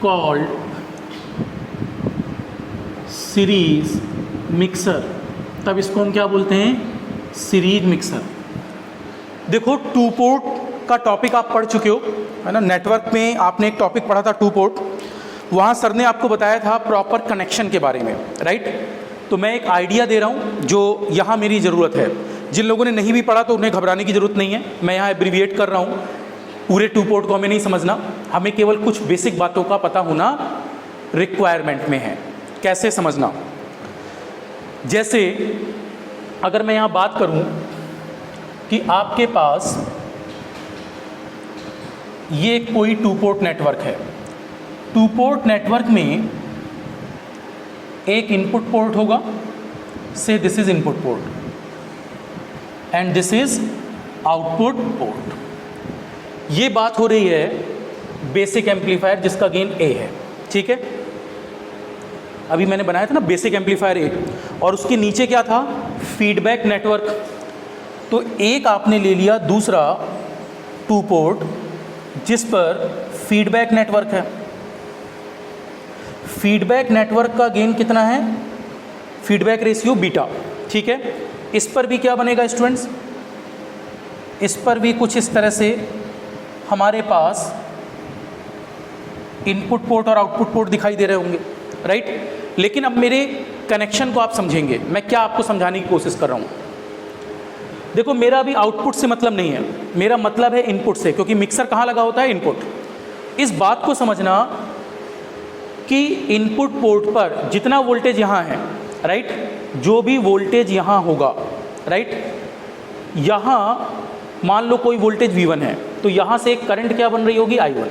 called series mixer. तब इसको हम क्या बोलते हैं, series mixer. देखो, two port का topic आप पढ़ चुके हो, है ना। नेटवर्क में आपने एक टॉपिक पढ़ा था टू पोर्ट, वहाँ सर ने आपको बताया था प्रॉपर कनेक्शन के बारे में, राइट। तो मैं एक आइडिया दे रहा हूँ जो यहाँ मेरी ज़रूरत है। जिन लोगों ने नहीं भी पढ़ा तो उन्हें घबराने की ज़रूरत नहीं है, मैं यहाँ एब्रीविएट कर रहा हूँ। पूरे 2 पोर्ट को हमें नहीं समझना, हमें केवल कुछ बेसिक बातों का पता होना रिक्वायरमेंट में है। कैसे समझना, जैसे अगर मैं यहाँ बात करूँ कि आपके पास ये कोई 2 पोर्ट नेटवर्क है। 2 पोर्ट नेटवर्क में एक इनपुट पोर्ट होगा, से this is input port and this is output port. ये बात हो रही है बेसिक एम्पलीफायर जिसका गेन A है, ठीक है। अभी मैंने बनाया था ना बेसिक एम्पलीफायर A, और उसके नीचे क्या था, फीडबैक नेटवर्क। तो एक आपने ले लिया दूसरा 2 पोर्ट जिस पर फीडबैक नेटवर्क है। फीडबैक नेटवर्क का गेन कितना है, फीडबैक रेशियो बीटा, ठीक है। इस पर भी क्या बनेगा स्टूडेंट्स, इस पर भी कुछ इस तरह से हमारे पास इनपुट पोर्ट और आउटपुट पोर्ट दिखाई दे रहे होंगे, राइट। लेकिन अब मेरे कनेक्शन को आप समझेंगे, मैं क्या आपको समझाने की कोशिश कर रहा हूँ। देखो मेरा अभी आउटपुट से मतलब नहीं है, मेरा मतलब है इनपुट से, क्योंकि मिक्सर कहाँ लगा होता है, इनपुट। इस बात को समझना कि इनपुट पोर्ट पर जितना वोल्टेज यहाँ है, राइट, जो भी वोल्टेज यहाँ होगा, राइट, यहाँ मान लो कोई वोल्टेज V1 है, तो यहाँ से एक करंट क्या बन रही होगी, I1।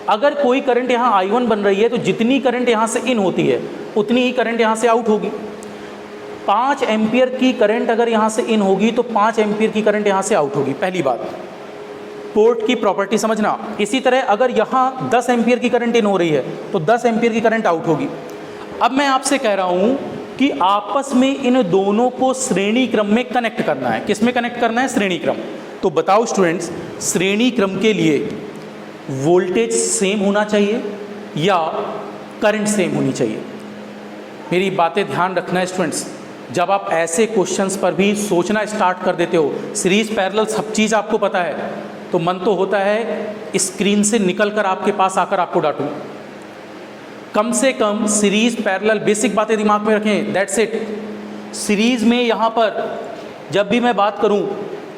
अगर कोई करंट यहाँ I1 बन रही है तो जितनी करंट यहाँ से इन होती है उतनी ही करंट यहाँ से आउट होगी। 5 एम्पियर की करंट अगर यहाँ से इन होगी तो 5 एम्पियर की करंट यहाँ से आउट होगी। पहली बात, पोर्ट की प्रॉपर्टी समझना। इसी तरह अगर यहाँ 10 एम्पियर की करंट इन हो रही है तो 10 एम्पियर की करंट आउट होगी। अब मैं आपसे कह रहा हूँ कि आपस में इन दोनों को श्रेणी क्रम में कनेक्ट करना है। किस में कनेक्ट करना है, श्रेणी क्रम। तो बताओ स्टूडेंट्स, श्रेणी क्रम के लिए वोल्टेज सेम होना चाहिए या करंट सेम होनी चाहिए। मेरी बातें ध्यान रखना है स्टूडेंट्स, जब आप ऐसे क्वेश्चंस पर भी सोचना स्टार्ट कर देते हो, सीरीज पैरेलल सब चीज़ आपको पता है, तो मन तो होता है स्क्रीन से निकलकर आपके पास आकर आपको डांटूं। कम से कम सीरीज पैरेलल बेसिक बातें दिमाग में रखें, दैट्स इट। सीरीज में यहाँ पर जब भी मैं बात करूँ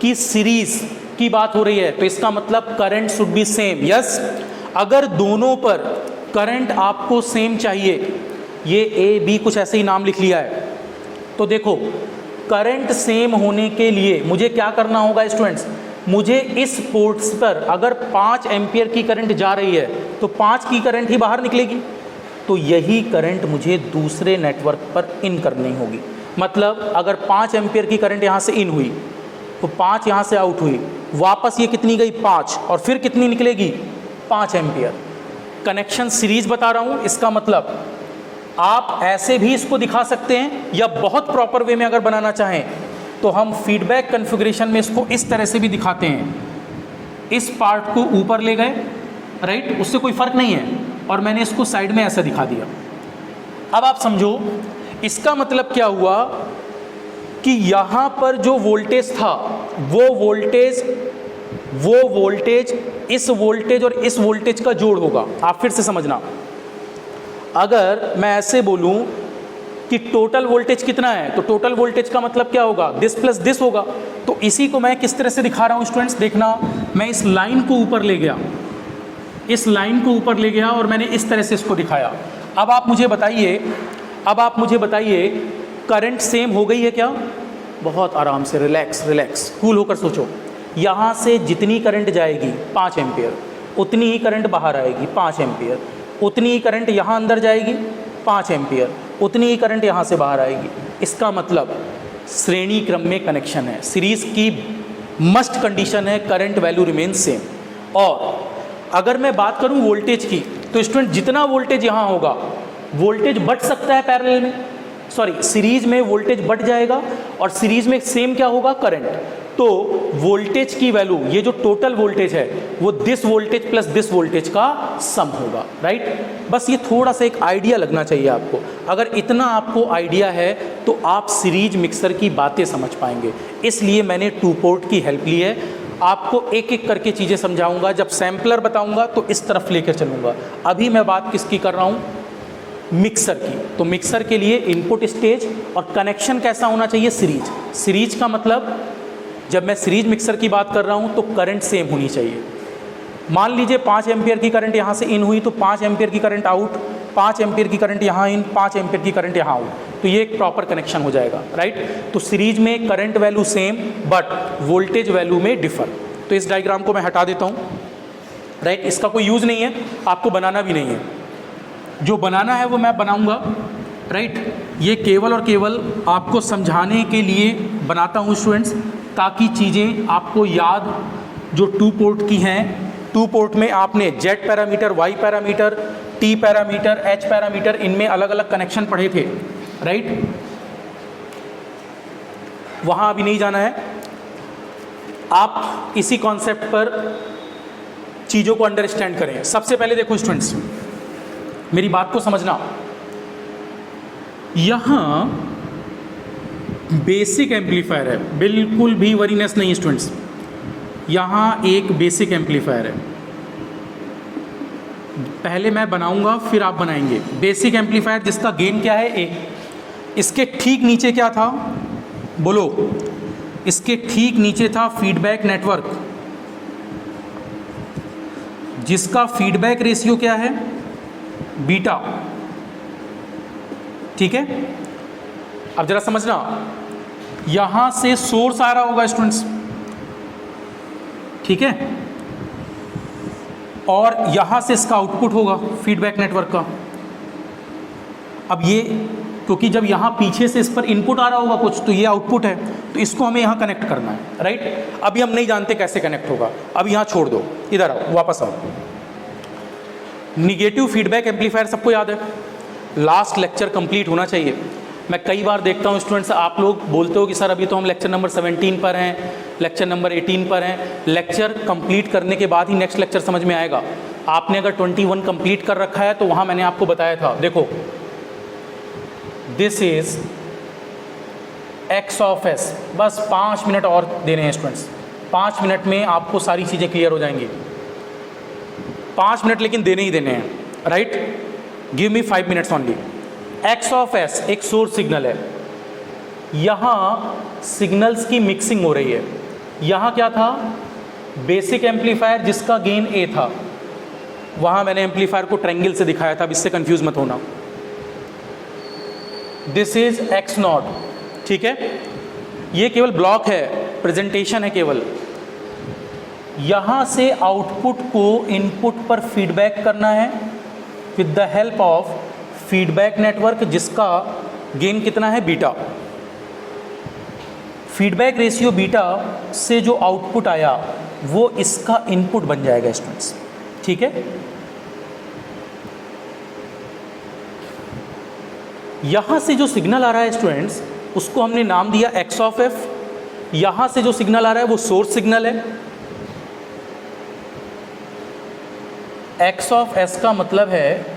कि सीरीज की बात हो रही है तो इसका मतलब current should be same. Yes, अगर दोनों पर करंट आपको सेम चाहिए, ये A B कुछ ऐसे ही नाम लिख लिया है, तो देखो करंट सेम होने के लिए मुझे क्या करना होगा स्टूडेंट्स, मुझे इस पोर्ट्स पर अगर 5 एम्पियर की करंट जा रही है तो 5 की करंट ही बाहर निकलेगी, तो यही करंट मुझे दूसरे नेटवर्क पर इन करनी होगी। मतलब अगर 5 एम्पियर की करंट यहाँ से इन हुई तो 5 यहाँ से आउट हुई, वापस ये कितनी गई 5, और फिर कितनी निकलेगी 5 एम्पियर। कनेक्शन सीरीज बता रहा हूँ, इसका मतलब आप ऐसे भी इसको दिखा सकते हैं, या बहुत प्रॉपर वे में अगर बनाना चाहें तो हम फीडबैक कॉन्फ़िगरेशन में इसको इस तरह से भी दिखाते हैं। इस पार्ट को ऊपर ले गए, राइट, उससे कोई फ़र्क नहीं है, और मैंने इसको साइड में ऐसा दिखा दिया। अब आप समझो, इसका मतलब क्या हुआ कि यहाँ पर जो वोल्टेज था वो वोल्टेज इस वोल्टेज और इस वोल्टेज का जोड़ होगा। आप फिर से समझना, अगर मैं ऐसे बोलूं कि टोटल वोल्टेज कितना है, तो टोटल वोल्टेज का मतलब क्या होगा, दिस प्लस दिस होगा। तो इसी को मैं किस तरह से दिखा रहा हूं स्टूडेंट्स, देखना, मैं इस लाइन को ऊपर ले गया, इस लाइन को ऊपर ले गया और मैंने इस तरह से इसको दिखाया। अब आप मुझे बताइए करंट सेम हो गई है क्या? बहुत आराम से, रिलैक्स, कूल होकर सोचो। यहाँ से जितनी करंट जाएगी 5 एम्पियर, उतनी ही करंट बाहर आएगी 5 एम्पियर, उतनी ही करंट यहाँ अंदर जाएगी 5 एम्पियर, उतनी ही करंट यहाँ से बाहर आएगी। इसका मतलब श्रेणी क्रम में कनेक्शन है। सीरीज़ की मस्ट कंडीशन है करंट वैल्यू रिमेन सेम। और अगर मैं बात करूँ वोल्टेज की, तो स्टूडेंट जितना वोल्टेज यहाँ होगा, वोल्टेज बढ़ सकता है पैरेलल में, सीरीज में वोल्टेज बढ़ जाएगा, और सीरीज में सेम क्या होगा, करंट। तो वोल्टेज की वैल्यू, ये जो टोटल वोल्टेज है वो this voltage plus this voltage का सम होगा, राइट। बस ये थोड़ा सा एक आइडिया लगना चाहिए आपको। अगर इतना आपको आइडिया है तो आप सीरीज मिक्सर की बातें समझ पाएंगे। इसलिए मैंने 2 पोर्ट की हेल्प ली है। आपको एक एक करके चीज़ें समझाऊंगा, जब सैम्पलर बताऊंगा तो इस तरफ लेकर चलूंगा। अभी मैं बात किसकी कर रहा हूँ, मिक्सर की। तो मिक्सर के लिए इनपुट स्टेज और कनेक्शन कैसा होना चाहिए, सीरीज। सीरीज का मतलब जब मैं सीरीज मिक्सर की बात कर रहा हूँ तो करंट सेम होनी चाहिए। मान लीजिए 5 एम्पियर की करंट यहाँ से इन हुई तो 5 एम्पियर की करंट आउट, 5 एम्पियर की करंट यहाँ इन, 5 एम्पियर की करंट यहाँ आउट, तो ये एक प्रॉपर कनेक्शन हो जाएगा, राइट। तो सीरीज में current value same but voltage value में डिफर। तो इस डायग्राम को मैं हटा देता हूँ, राइट। इसका कोई यूज़ नहीं है, आपको बनाना भी नहीं है, जो बनाना है वो मैं बनाऊँगा, राइट। ये केवल और केवल आपको समझाने के लिए बनाता हूँ स्टूडेंट्स, ताकि चीज़ें आपको याद जो 2 पोर्ट की हैं, 2 पोर्ट में आपने Z parameter, Y parameter, T parameter, H parameter, इनमें अलग अलग कनेक्शन पढ़े थे, राइट। वहाँ अभी नहीं जाना है, आप इसी कॉन्सेप्ट पर चीज़ों को अंडरस्टैंड करें। सबसे पहले देखो स्टूडेंट्स, मेरी बात को समझना, यहाँ बेसिक एम्पलीफायर है, बिल्कुल भी वरीनेस नहीं स्टूडेंट्स। यहाँ एक बेसिक एम्पलीफायर है, पहले मैं बनाऊंगा फिर आप बनाएंगे। बेसिक एम्पलीफायर जिसका गेन क्या है, एक। इसके ठीक नीचे क्या था, बोलो। इसके ठीक नीचे था फीडबैक नेटवर्क, जिसका फीडबैक रेशियो क्या है, बीटा, ठीक है। अब जरा समझना, यहां से सोर्स आ रहा होगा स्टूडेंट्स, ठीक है, और यहां से इसका आउटपुट होगा फीडबैक नेटवर्क का। अब ये क्योंकि जब यहाँ पीछे से इस पर इनपुट आ रहा होगा कुछ, तो ये आउटपुट है, तो इसको हमें यहाँ कनेक्ट करना है, राइट। अभी हम नहीं जानते कैसे कनेक्ट होगा, अब यहाँ छोड़ दो, इधर आओ, वापस आओ। निगेटिव फीडबैक एम्पलीफायर सबको याद है, लास्ट लेक्चर कंप्लीट होना चाहिए। मैं कई बार देखता हूँ स्टूडेंट्स, आप लोग बोलते हो कि सर अभी तो हम लेक्चर नंबर 17 पर हैं, लेक्चर नंबर 18 पर हैं। लेक्चर कंप्लीट करने के बाद ही नेक्स्ट लेक्चर समझ में आएगा। आपने अगर 21 कंप्लीट कर रखा है तो वहाँ मैंने आपको बताया था, देखो this is x of S. बस 5 मिनट और देने हैं स्टूडेंट्स, 5 मिनट में आपको सारी चीज़ें क्लियर हो जाएंगी। 5 मिनट लेकिन देने ही देने हैं, right. Give me 5 minutes only. X of S एक सोर्स सिग्नल है, यहाँ सिग्नल्स की मिक्सिंग हो रही है। यहाँ क्या था, बेसिक एम्पलीफायर जिसका गेन ए था, वहाँ मैंने एम्पलीफायर को ट्रायंगल से दिखाया था, अब इससे कंफ्यूज मत होना। दिस इज एक्स नॉट, ठीक है। ये केवल ब्लॉक है, प्रेजेंटेशन है केवल। यहाँ से आउटपुट को इनपुट पर फीडबैक करना है with the help of feedback network, जिसका गेन कितना है, बीटा। फीडबैक रेशियो बीटा से जो आउटपुट आया वो इसका इनपुट बन जाएगा स्टूडेंट्स, ठीक है। यहाँ से जो सिग्नल आ रहा है स्टूडेंट्स, उसको हमने नाम दिया एक्स ऑफ एफ। यहाँ से जो सिग्नल आ रहा है वो सोर्स सिग्नल है। एक्स ऑफ एस का मतलब है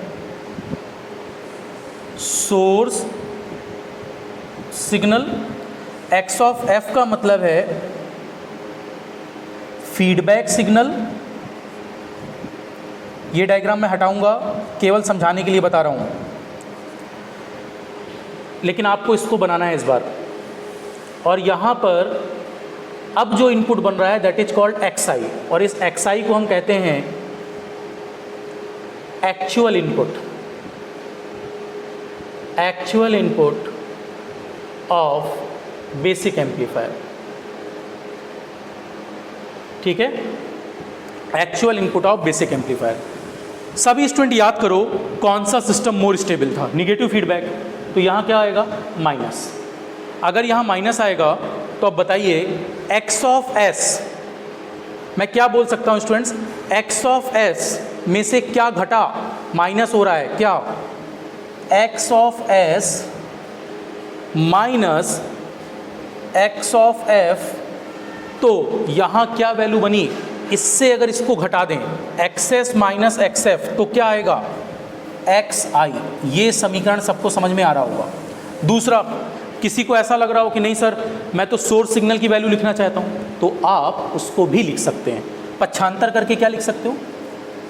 source signal, x of F का मतलब है फीडबैक सिग्नल। ये डायग्राम मैं हटाऊंगा, केवल समझाने के लिए बता रहा हूं, लेकिन आपको इसको बनाना है इस बार। और यहां पर अब जो इनपुट बन रहा है दैट इज कॉल्ड एक्स आई, और इस एक्स आई को हम कहते हैं actual input, actual input of basic amplifier, ठीक है। Actual input of basic amplifier. सभी स्टूडेंट याद करो कौन सा सिस्टम मोर स्टेबल था, निगेटिव फीडबैक, तो यहाँ क्या आएगा, माइनस। अगर यहाँ माइनस आएगा तो अब बताइए एक्स ऑफ एस, मैं क्या बोल सकता हूँ स्टूडेंट्स, एक्स ऑफ एस में से क्या घटा, माइनस हो रहा है, क्या, x of S minus X of F. तो यहाँ क्या वैल्यू बनी, इससे अगर इसको घटा दें x S minus x F तो क्या आएगा, एक्स आई। ये समीकरण सबको समझ में आ रहा होगा। दूसरा, किसी को ऐसा लग रहा हो कि नहीं सर मैं तो सोर्स सिग्नल की वैल्यू लिखना चाहता हूँ, तो आप उसको भी लिख सकते हैं। पक्षांतर करके क्या लिख सकते हो,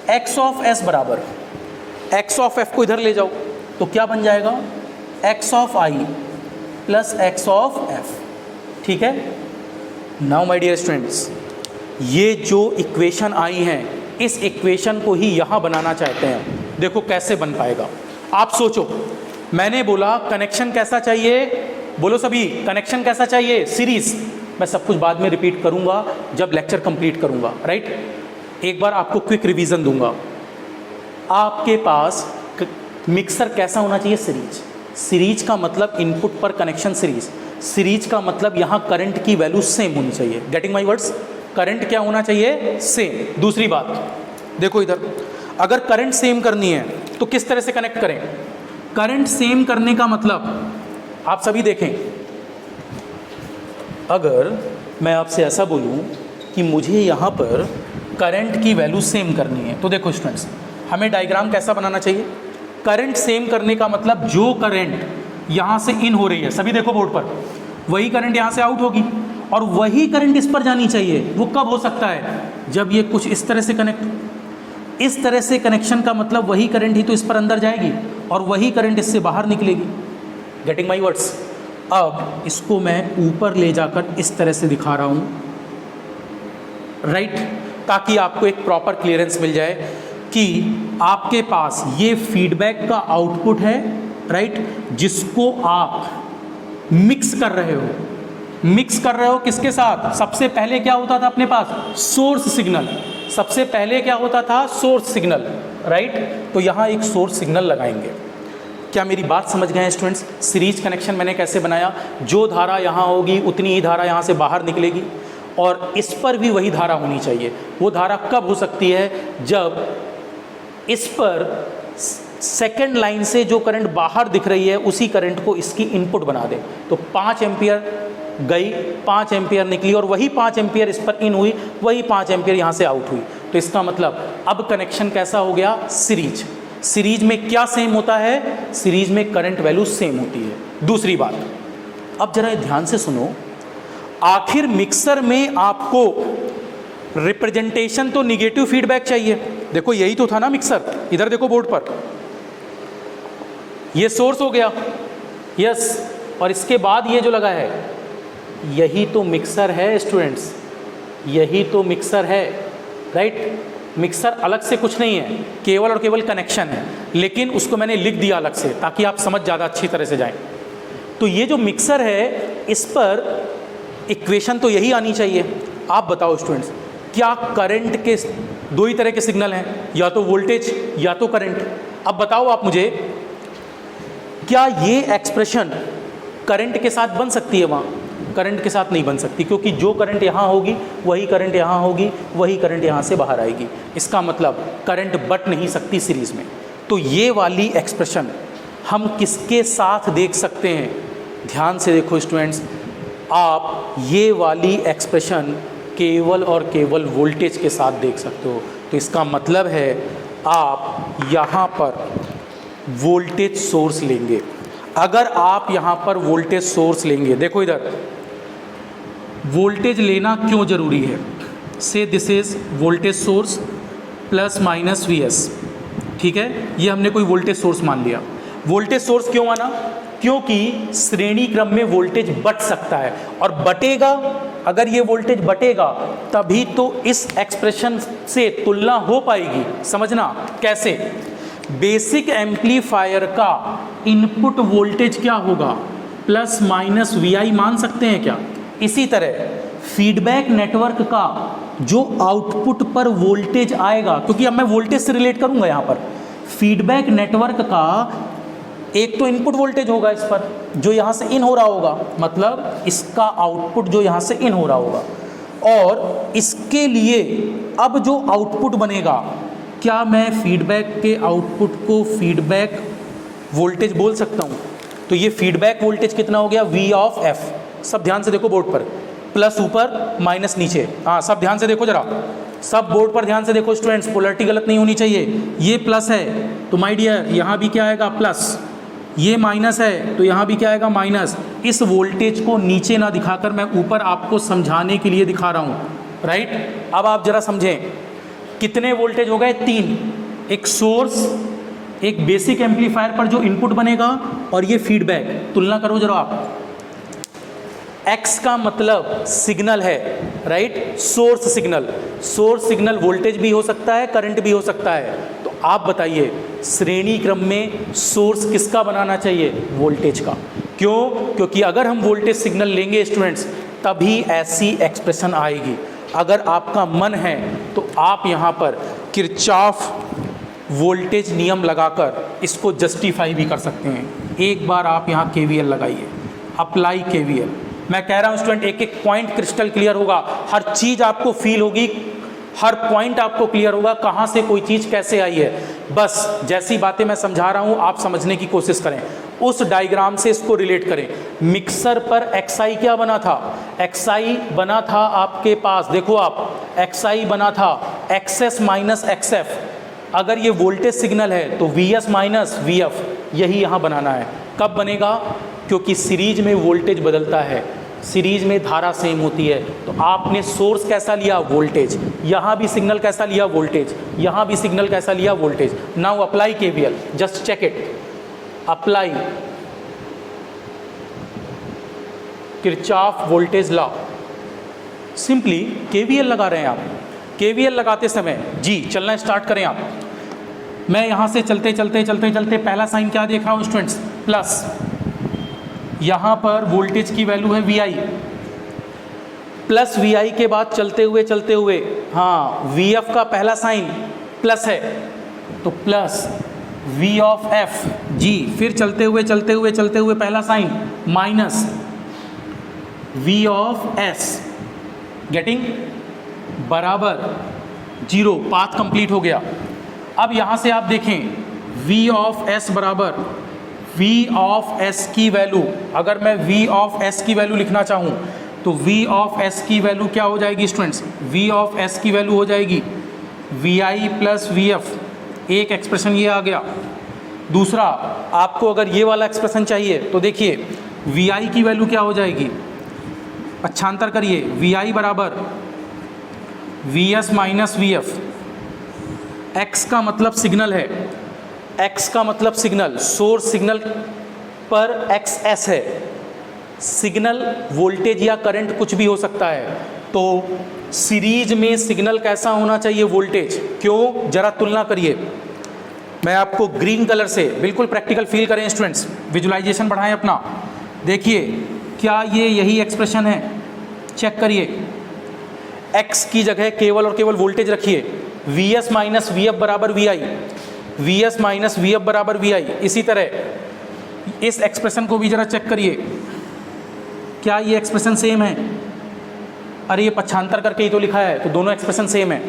एक्स ऑफ एस बराबर एक्स ऑफ एफ को इधर ले जाओ, तो क्या बन जाएगा, x of i plus x of f। ठीक है, नाउ माय डियर स्टूडेंट्स, ये जो इक्वेशन आई हैं, इस इक्वेशन को ही यहाँ बनाना चाहते हैं। देखो कैसे बन पाएगा, आप सोचो। मैंने बोला कनेक्शन कैसा चाहिए, बोलो सभी, कनेक्शन कैसा चाहिए, सीरीज। मैं सब कुछ बाद में रिपीट करूँगा जब लेक्चर कंप्लीट करूँगा, राइट। एक बार आपको क्विक रिवीजन दूंगा। आपके पास मिक्सर कैसा होना चाहिए, सीरीज। सीरीज का मतलब इनपुट पर कनेक्शन सीरीज। सीरीज का मतलब यहाँ करंट की वैल्यू सेम होनी चाहिए। गेटिंग माई वर्ड्स, करंट क्या होना चाहिए, सेम। दूसरी बात देखो इधर, अगर करंट सेम करनी है तो किस तरह से कनेक्ट करें। करंट सेम करने का मतलब आप सभी देखें, अगर मैं आपसे ऐसा बोलूं कि मुझे यहाँ पर करंट की वैल्यू सेम करनी है, तो देखो स्टूडेंट्स, हमें डायग्राम कैसा बनाना चाहिए। करंट सेम करने का मतलब जो करंट यहाँ से इन हो रही है, सभी देखो बोर्ड पर, वही करंट यहाँ से आउट होगी और वही करंट इस पर जानी चाहिए। वो कब हो सकता है, जब ये कुछ इस तरह से कनेक्ट, इस तरह से कनेक्शन का मतलब वही करंट ही तो इस पर अंदर जाएगी और वही करंट इससे बाहर निकलेगी। Getting my words. अब इसको मैं ऊपर ले जाकर इस तरह से दिखा रहा हूँ, राइट, ताकि आपको एक प्रॉपर क्लियरेंस मिल जाए कि आपके पास ये फीडबैक का आउटपुट है, राइट, जिसको आप मिक्स कर रहे हो। मिक्स कर रहे हो किसके साथ, सबसे पहले क्या होता था अपने पास, सोर्स सिग्नल। सबसे पहले क्या होता था, सोर्स सिग्नल, राइट। तो यहाँ एक सोर्स सिग्नल लगाएंगे। क्या मेरी बात समझ गए हैं स्टूडेंट्स। सीरीज कनेक्शन मैंने कैसे बनाया, जो धारा यहाँ होगी उतनी ही धारा यहाँ से बाहर निकलेगी और इस पर भी वही धारा होनी चाहिए। वो धारा कब हो सकती है, जब इस पर सेकेंड लाइन से जो करंट बाहर दिख रही है उसी करंट को इसकी इनपुट बना दे। तो 5 एम्पियर गई, 5 एम्पियर निकली और वही 5 एम्पियर इस पर इन हुई, वही 5 एम्पियर यहाँ से आउट हुई। तो इसका मतलब अब कनेक्शन कैसा हो गया, सीरीज। सीरीज में क्या सेम होता है, सीरीज में करंट वैल्यू सेम होती है। दूसरी बात, अब जरा ध्यान से सुनो, आखिर मिक्सर में आपको रिप्रेजेंटेशन तो निगेटिव फीडबैक चाहिए। देखो यही तो था ना मिक्सर, इधर देखो बोर्ड पर, ये सोर्स हो गया, यस, और इसके बाद ये जो लगा है, यही तो मिक्सर है स्टूडेंट्स, यही तो मिक्सर है, राइट। मिक्सर अलग से कुछ नहीं है, केवल और केवल कनेक्शन है, लेकिन उसको मैंने लिख दिया अलग से ताकि आप समझ ज़्यादा अच्छी तरह से जाएं। तो ये जो मिक्सर है, इस पर इक्वेशन तो यही आनी चाहिए। आप बताओ स्टूडेंट्स, क्या करंट के दो ही तरह के सिग्नल हैं, या तो वोल्टेज या तो करंट। अब बताओ आप मुझे, क्या ये एक्सप्रेशन करंट के साथ बन सकती है वहाँ, करंट के साथ नहीं बन सकती, क्योंकि जो करंट यहाँ होगी वही करंट यहाँ होगी, वही करंट यहाँ से बाहर आएगी। इसका मतलब करंट बट नहीं सकती सीरीज में। तो ये वाली एक्सप्रेशन हम किसके साथ देख सकते हैं, ध्यान से देखो स्टूडेंट्स, आप ये वाली एक्सप्रेशन केवल और केवल वोल्टेज के साथ देख सकते हो। तो इसका मतलब है आप यहाँ पर वोल्टेज सोर्स लेंगे। अगर आप यहाँ पर वोल्टेज सोर्स लेंगे, देखो इधर वोल्टेज लेना क्यों ज़रूरी है, से this is voltage source plus minus Vs, ठीक है, ये हमने कोई वोल्टेज सोर्स मान लिया। वोल्टेज सोर्स क्यों माना, क्योंकि श्रेणी क्रम में वोल्टेज बट सकता है, और बटेगा, अगर ये वोल्टेज बटेगा तभी तो इस एक्सप्रेशन से तुलना हो पाएगी। समझना कैसे, बेसिक एम्पलीफायर का इनपुट वोल्टेज क्या होगा, प्लस माइनस Vi मान सकते हैं क्या। इसी तरह फीडबैक नेटवर्क का जो आउटपुट पर वोल्टेज आएगा, क्योंकि अब मैं वोल्टेज से रिलेट करूंगा यहाँ पर, फीडबैक नेटवर्क का एक तो इनपुट वोल्टेज होगा इस पर जो यहाँ से इन हो रहा होगा, मतलब इसका आउटपुट जो यहाँ से इन हो रहा होगा, और इसके लिए अब जो आउटपुट बनेगा, क्या मैं फीडबैक के आउटपुट को फीडबैक वोल्टेज बोल सकता हूँ। तो ये फीडबैक वोल्टेज कितना हो गया, V ऑफ F। सब ध्यान से देखो बोर्ड पर, प्लस ऊपर माइनस नीचे, हाँ सब ध्यान से देखो जरा, सब बोर्ड पर ध्यान से देखो स्टूडेंट्स, पोलैरिटी गलत नहीं होनी चाहिए। ये प्लस है तो माय डियर यहाँ भी क्या आएगा प्लस, ये माइनस है तो यहाँ भी क्या आएगा माइनस। इस वोल्टेज को नीचे ना दिखाकर मैं ऊपर आपको समझाने के लिए दिखा रहा हूँ, राइट। अब आप जरा समझें, कितने वोल्टेज हो गए, 3, एक सोर्स, एक बेसिक एम्पलीफायर पर जो इनपुट बनेगा और ये फीडबैक, तुलना करो जरा आप। X का मतलब सिग्नल है, right, source signal. Source signal voltage भी हो सकता है, करंट भी हो सकता है। तो आप बताइए श्रेणी क्रम में सोर्स किसका बनाना चाहिए? वोल्टेज का। क्यों? क्योंकि अगर हम वोल्टेज सिग्नल लेंगे स्टूडेंट्स तभी ऐसी एक्सप्रेशन आएगी। अगर आपका मन है तो आप यहाँ पर किरचॉफ वोल्टेज नियम लगाकर इसको जस्टिफाई भी कर सकते हैं। एक बार आप यहाँ KVL लगाइए, अप्लाई KVL। मैं कह रहा हूँ स्टूडेंट, एक एक पॉइंट क्रिस्टल क्लियर होगा, हर चीज़ आपको फील होगी, हर पॉइंट आपको क्लियर होगा कहाँ से कोई चीज़ कैसे आई है। बस जैसी बातें मैं समझा रहा हूँ आप समझने की कोशिश करें, उस डायग्राम से इसको रिलेट करें। मिक्सर पर XI क्या बना था? XI बना था आपके पास, देखो आप, XI बना था XS माइनस XF। अगर ये वोल्टेज सिग्नल है तो VS माइनस VF, यही यहाँ बनाना है। कब बनेगा? क्योंकि सीरीज में वोल्टेज बदलता है, सीरीज में धारा सेम होती है। तो आपने सोर्स कैसा लिया? वोल्टेज। यहाँ भी सिग्नल कैसा लिया? वोल्टेज। यहाँ भी सिग्नल कैसा लिया? Voltage. Now apply KVL, just check it. Apply Kirchhoff voltage law. Simply KVL लगा रहे हैं आप। KVL लगाते समय जी चलना स्टार्ट करें आप। मैं यहाँ से चलते चलते चलते चलते पहला साइन क्या देख रहा हूँ स्टूडेंट्स? प्लस। यहाँ पर वोल्टेज की वैल्यू है VI, प्लस VI के बाद चलते हुए हाँ VF का पहला साइन प्लस है तो प्लस V ऑफ F जी, फिर चलते हुए पहला sign minus V of S, getting, बराबर 0, पाथ कंप्लीट हो गया। अब यहाँ से आप देखें V ऑफ S बराबर V ऑफ S की वैल्यू, अगर मैं V ऑफ S की वैल्यू लिखना चाहूँ तो V ऑफ S की वैल्यू क्या हो जाएगी स्टूडेंट्स? V ऑफ S की वैल्यू हो जाएगी VI प्लस VF। एक एक्सप्रेशन ये आ गया। दूसरा, आपको अगर ये वाला एक्सप्रेशन चाहिए तो देखिए VI की वैल्यू क्या हो जाएगी? पक्षांतर करिए, VI बराबर VS माइनस VF। X का मतलब सिग्नल है, X का मतलब सिग्नल, सोर्स सिग्नल पर XS है। सिग्नल वोल्टेज या करंट कुछ भी हो सकता है। तो सीरीज में सिग्नल कैसा होना चाहिए? वोल्टेज। क्यों? जरा तुलना करिए। मैं आपको ग्रीन कलर से, बिल्कुल प्रैक्टिकल फील करें स्टूडेंट्स, विजुलाइजेशन बढ़ाएं अपना। देखिए क्या ये यही एक्सप्रेशन है? चेक करिए। X की जगह केवल और केवल वोल्टेज रखिए, VS माइनस VF बराबर VI, VS माइनस VF बराबर VI। इसी तरह इस एक्सप्रेशन को भी जरा चेक करिए, क्या ये एक्सप्रेशन सेम है? अरे ये पक्षांतर करके ही तो लिखा है, तो दोनों एक्सप्रेशन सेम है।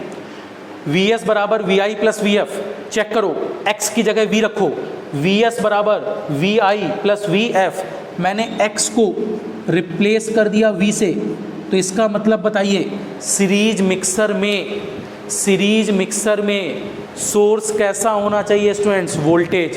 VS बराबर VI प्लस VF, चेक करो, X की जगह V रखो, VS बराबर VI प्लस VF। मैंने X को रिप्लेस कर दिया V से, तो इसका मतलब बताइए सीरीज मिक्सर में सोर्स कैसा होना चाहिए स्टूडेंट्स? वोल्टेज।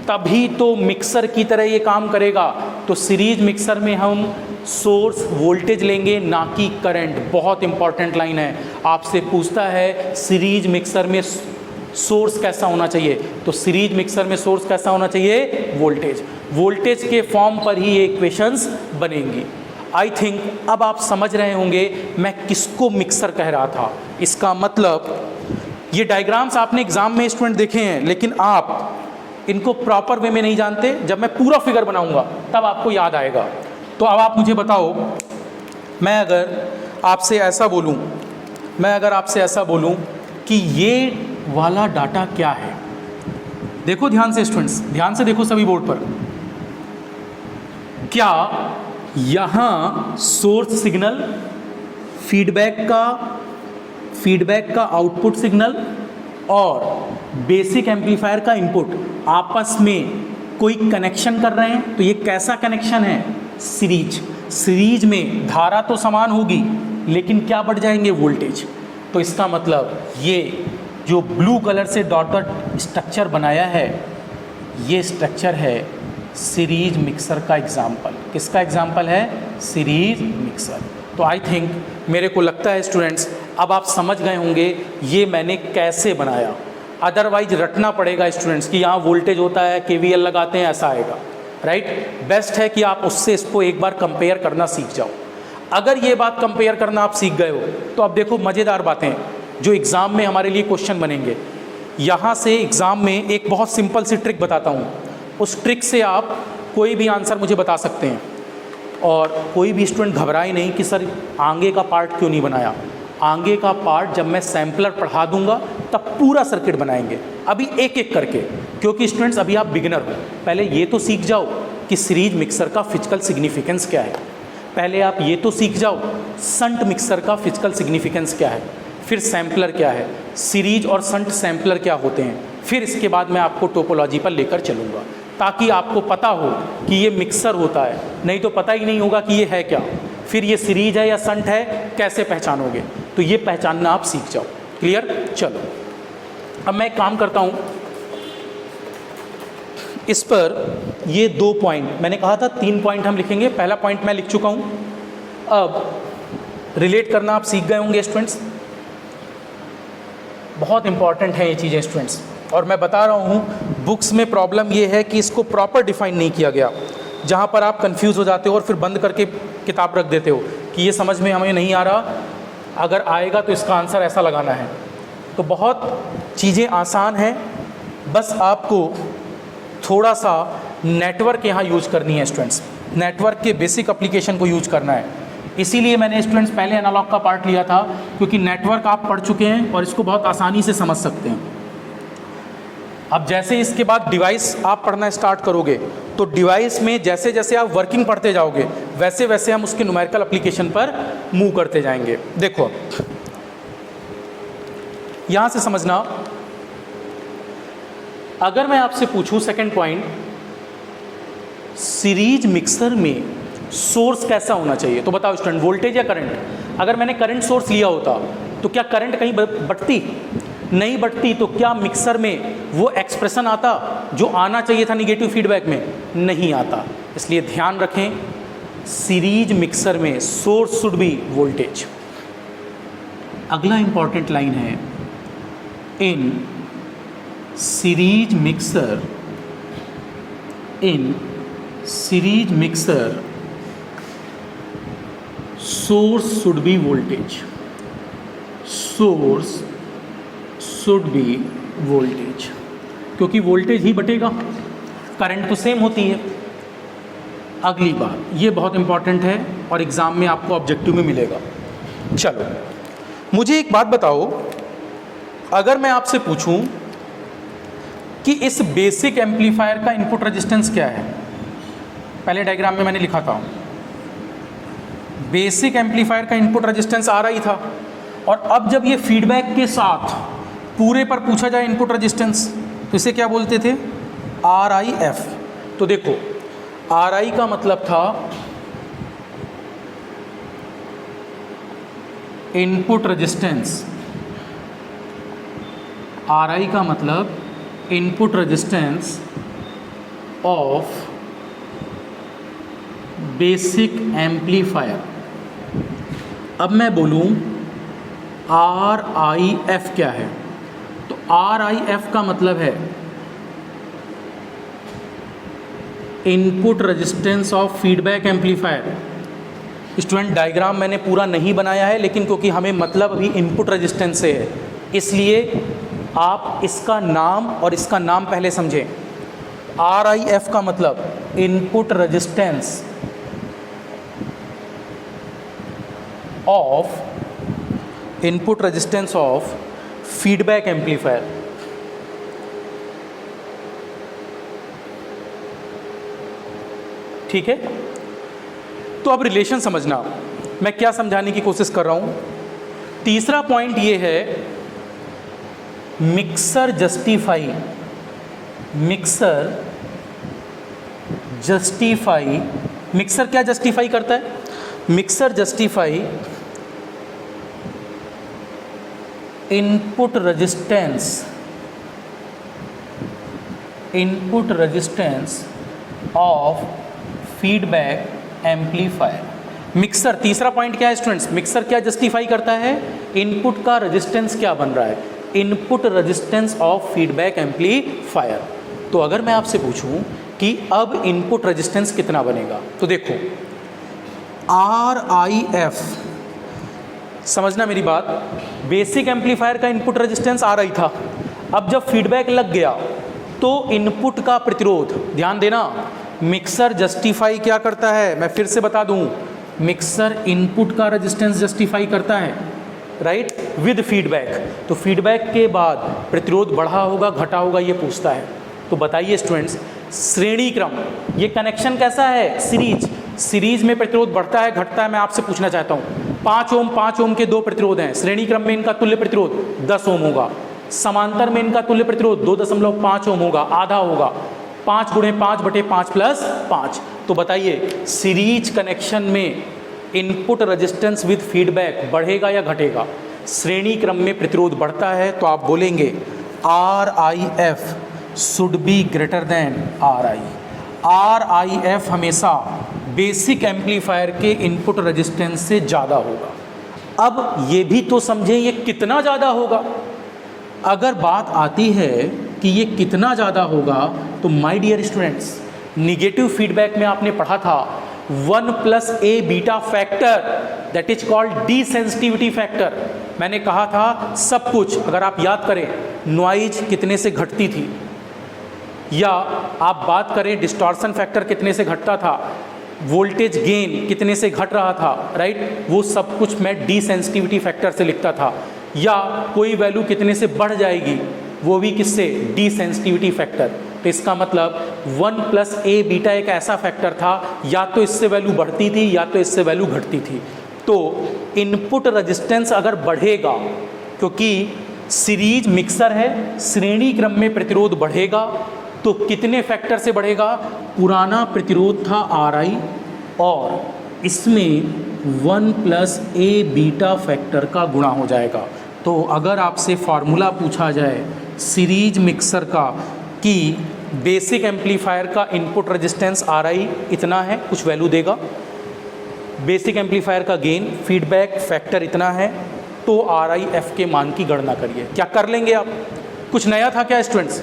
तभी तो मिक्सर की तरह ये काम करेगा। तो सीरीज मिक्सर में हम सोर्स वोल्टेज लेंगे, ना कि करंट। बहुत इंपॉर्टेंट लाइन है, आपसे पूछता है सीरीज मिक्सर में सोर्स कैसा होना चाहिए, तो सीरीज मिक्सर में सोर्स कैसा होना चाहिए? वोल्टेज। वोल्टेज के फॉर्म पर ही ये इक्वेशंस बनेंगी। आई थिंक अब आप समझ रहे होंगे मैं किसको मिक्सर कह रहा था। इसका मतलब ये डायग्राम्स आपने एग्जाम में स्टूडेंट देखे हैं, लेकिन आप इनको प्रॉपर वे में नहीं जानते। जब मैं पूरा फिगर बनाऊंगा तब आपको याद आएगा। तो अब आप मुझे बताओ, मैं अगर आपसे ऐसा बोलूं कि ये वाला डाटा क्या है? देखो ध्यान से स्टूडेंट्स, ध्यान से देखो सभी बोर्ड पर। क्या यहाँ सोर्स सिग्नल, फीडबैक का आउटपुट सिग्नल और बेसिक एम्पलीफायर का इनपुट आपस में कोई कनेक्शन कर रहे हैं? तो ये कैसा कनेक्शन है? सीरीज में धारा तो समान होगी, लेकिन क्या बढ़ जाएंगे? वोल्टेज। तो इसका मतलब ये जो ब्लू कलर से डॉट डॉट स्ट्रक्चर बनाया है, ये स्ट्रक्चर है सीरीज मिक्सर का एग्जाम्पल। किसका एग्जाम्पल है? Series mixer. तो आई थिंक, मेरे को लगता है स्टूडेंट्स अब आप समझ गए होंगे ये मैंने कैसे बनाया। अदरवाइज रटना पड़ेगा स्टूडेंट्स कि यहाँ वोल्टेज होता है, KVL लगाते हैं, ऐसा आएगा, राइट। बेस्ट है कि आप उससे इसको एक बार कंपेयर करना सीख जाओ। अगर ये बात कंपेयर करना आप सीख गए हो तो अब देखो मज़ेदार बातें जो एग्ज़ाम में हमारे लिए क्वेश्चन बनेंगे। यहाँ से एग्ज़ाम में एक बहुत सिंपल सी ट्रिक बताता हूँ, उस ट्रिक से आप कोई भी आंसर मुझे बता सकते हैं। और कोई भी स्टूडेंट घबराए नहीं कि सर आगे का पार्ट क्यों नहीं बनाया। आगे का पार्ट जब मैं सैम्पलर पढ़ा दूंगा तब पूरा सर्किट बनाएंगे, अभी एक एक करके, क्योंकि स्टूडेंट्स अभी आप बिगिनर हो। पहले ये तो सीख जाओ कि सीरीज मिक्सर का फिजिकल सिग्निफिकेंस क्या है, पहले आप ये तो सीख जाओ संट मिक्सर का फिजिकल सिग्निफिकेंस क्या है, फिर सैम्पलर क्या है, सीरीज और संट सैम्पलर क्या होते हैं, फिर इसके बाद मैं आपको टोपोलॉजी पर लेकर चलूँगा ताकि आपको पता हो कि ये मिक्सर होता है। नहीं तो पता ही नहीं होगा कि ये है क्या, फिर ये सीरीज है या संट है कैसे पहचानोगे। तो ये पहचानना आप सीख जाओ। क्लियर? चलो अब मैं एक काम करता हूँ, इस पर ये 2 पॉइंट, मैंने कहा था 3 पॉइंट हम लिखेंगे, पहला पॉइंट मैं लिख चुका हूँ। अब रिलेट करना आप सीख गए होंगे स्टूडेंट्स, बहुत इंपॉर्टेंट है ये चीज़ें स्टूडेंट्स। और मैं बता रहा हूँ बुक्स में प्रॉब्लम ये है कि इसको प्रॉपर डिफाइन नहीं किया गया, जहाँ पर आप कंफ्यूज हो जाते हो और फिर बंद करके किताब रख देते हो कि ये समझ में हमें नहीं आ रहा, अगर आएगा तो इसका आंसर ऐसा लगाना है। तो बहुत चीज़ें आसान हैं, बस आपको थोड़ा सा नेटवर्क यहाँ यूज करनी है स्टूडेंट्स, नेटवर्क के बेसिक एप्लीकेशन को यूज करना है। इसीलिए मैंने स्टूडेंट्स पहले एनालॉग का पार्ट लिया था, क्योंकि नेटवर्क आप पढ़ चुके हैं और इसको बहुत आसानी से समझ सकते हैं। अब जैसे इसके बाद डिवाइस आप पढ़ना स्टार्ट करोगे तो डिवाइस में जैसे जैसे आप वर्किंग पढ़ते जाओगे वैसे वैसे हम उसके न्यूमेरिकल एप्लीकेशन पर मूव करते जाएंगे। देखो यहाँ से समझना, अगर मैं आपसे पूछूं सेकंड पॉइंट, सीरीज मिक्सर में सोर्स कैसा होना चाहिए, तो बताओ स्टूडेंट, वोल्टेज या करंट। अगर मैंने करंट सोर्स लिया होता तो क्या करंट कहीं बढ़ती? नहीं बढ़ती। तो क्या मिक्सर में वो एक्सप्रेशन आता जो आना चाहिए था निगेटिव फीडबैक में? नहीं आता। इसलिए ध्यान रखें, सीरीज मिक्सर में सोर्स शुड बी वोल्टेज। अगला इंपॉर्टेंट लाइन है, in series mixer source should B voltage, source should B voltage, क्योंकि वोल्टेज ही बटेगा, करंट तो सेम होती है। अगली बात, ये बहुत इंपॉर्टेंट है और एग्ज़ाम में आपको ऑब्जेक्टिव में मिलेगा। चलो मुझे एक बात बताओ, अगर मैं आपसे पूछूं कि इस बेसिक एम्पलीफायर का इनपुट रेजिस्टेंस क्या है, पहले डायग्राम में मैंने लिखा था बेसिक एम्पलीफायर का इनपुट रेजिस्टेंस RI था, और अब जब ये फीडबैक के साथ पूरे पर पूछा जाए इनपुट रेजिस्टेंस तो इसे क्या बोलते थे? RIF। तो देखो RI का मतलब था इनपुट रेजिस्टेंस, RI का मतलब input resistance of basic amplifier. अब मैं बोलूं RIF क्या है, तो RIF का मतलब है input resistance of feedback amplifier. Student diagram मैंने पूरा नहीं बनाया है, लेकिन क्योंकि हमें मतलब अभी इनपुट रेजिस्टेंस से है, इसलिए आप इसका नाम और इसका नाम पहले समझें। RIF का मतलब input resistance of feedback amplifier. ठीक है, तो अब रिलेशन समझना, मैं क्या समझाने की कोशिश कर रहा हूं। तीसरा पॉइंट ये है, मिक्सर जस्टिफाई मिक्सर क्या जस्टिफाई करता है? Mixer justify input resistance of feedback amplifier. Mixer, तीसरा पॉइंट क्या है स्टूडेंट्स? मिक्सर क्या जस्टिफाई करता है? इनपुट का रेजिस्टेंस क्या बन रहा है, input resistance of feedback amplifier. तो अगर मैं आपसे पूछूं कि अब इनपुट रेजिस्टेंस कितना बनेगा, तो देखो RIF, समझना मेरी बात, बेसिक एम्पलीफायर का इनपुट रेजिस्टेंस RI था। अब जब फीडबैक लग गया तो इनपुट का प्रतिरोध, ध्यान देना, मिक्सर जस्टिफाई क्या करता है, मैं फिर से बता दूं, मिक्सर इनपुट का रेजिस्टेंस जस्टिफाई करता है, राइट, विद फीडबैक। तो फीडबैक के बाद प्रतिरोध बढ़ा होगा घटा होगा ये पूछता है। तो बताइए स्टूडेंट्स, श्रेणी क्रम, ये कनेक्शन कैसा है, सीरीज में प्रतिरोध बढ़ता है घटता है। मैं आपसे पूछना चाहता हूँ 5 ओम के दो प्रतिरोध हैं, श्रेणी क्रम में इनका तुल्य प्रतिरोध 10 ओम होगा, समांतर में इनका तुल्य प्रतिरोध 2.5 ओम होगा, आधा होगा, 5 × 5/5 + 5। तो बताइए सीरीज कनेक्शन में इनपुट रेजिस्टेंस विद फीडबैक बढ़ेगा या घटेगा? श्रेणी क्रम में प्रतिरोध बढ़ता है तो आप बोलेंगे RIF should be greater than RI। RIF हमेशा बेसिक एम्पलीफायर के इनपुट रेजिस्टेंस से ज़्यादा होगा। अब ये भी तो समझें ये कितना ज़्यादा होगा। अगर बात आती है कि ये कितना ज़्यादा होगा तो my dear students, negative feedback में आपने पढ़ा था 1 + A beta factor, that is called desensitivity factor. मैंने कहा था सब कुछ, अगर आप याद करें, नॉइज कितने से घटती थी, या आप बात करें डिस्टॉर्शन फैक्टर कितने से घटता था, वोल्टेज गेन कितने से घट रहा था, राइट, वो सब कुछ मैं डीसेंसिटिविटी फैक्टर से लिखता था। या कोई वैल्यू कितने से बढ़ जाएगी, वो भी किससे, डीसेंसिटिविटी फैक्टर। तो इसका मतलब 1 + A बीटा एक ऐसा फैक्टर था, या तो इससे वैल्यू बढ़ती थी या तो इससे वैल्यू घटती थी। तो इनपुट रेजिस्टेंस अगर बढ़ेगा, क्योंकि सीरीज मिक्सर है, श्रेणी क्रम में प्रतिरोध बढ़ेगा, तो कितने फैक्टर से बढ़ेगा? पुराना प्रतिरोध था RI और इसमें 1 + A बीटा फैक्टर का गुणा हो जाएगा। तो अगर आपसे फार्मूला पूछा जाए सीरीज मिक्सर का कि बेसिक एम्पलीफायर का इनपुट रेजिस्टेंस RI इतना है, कुछ वैल्यू देगा, बेसिक एम्पलीफायर का गेन फीडबैक फैक्टर इतना है, तो RIF के मान की गणना करिए। क्या कर लेंगे आप? कुछ नया था क्या स्टूडेंट्स?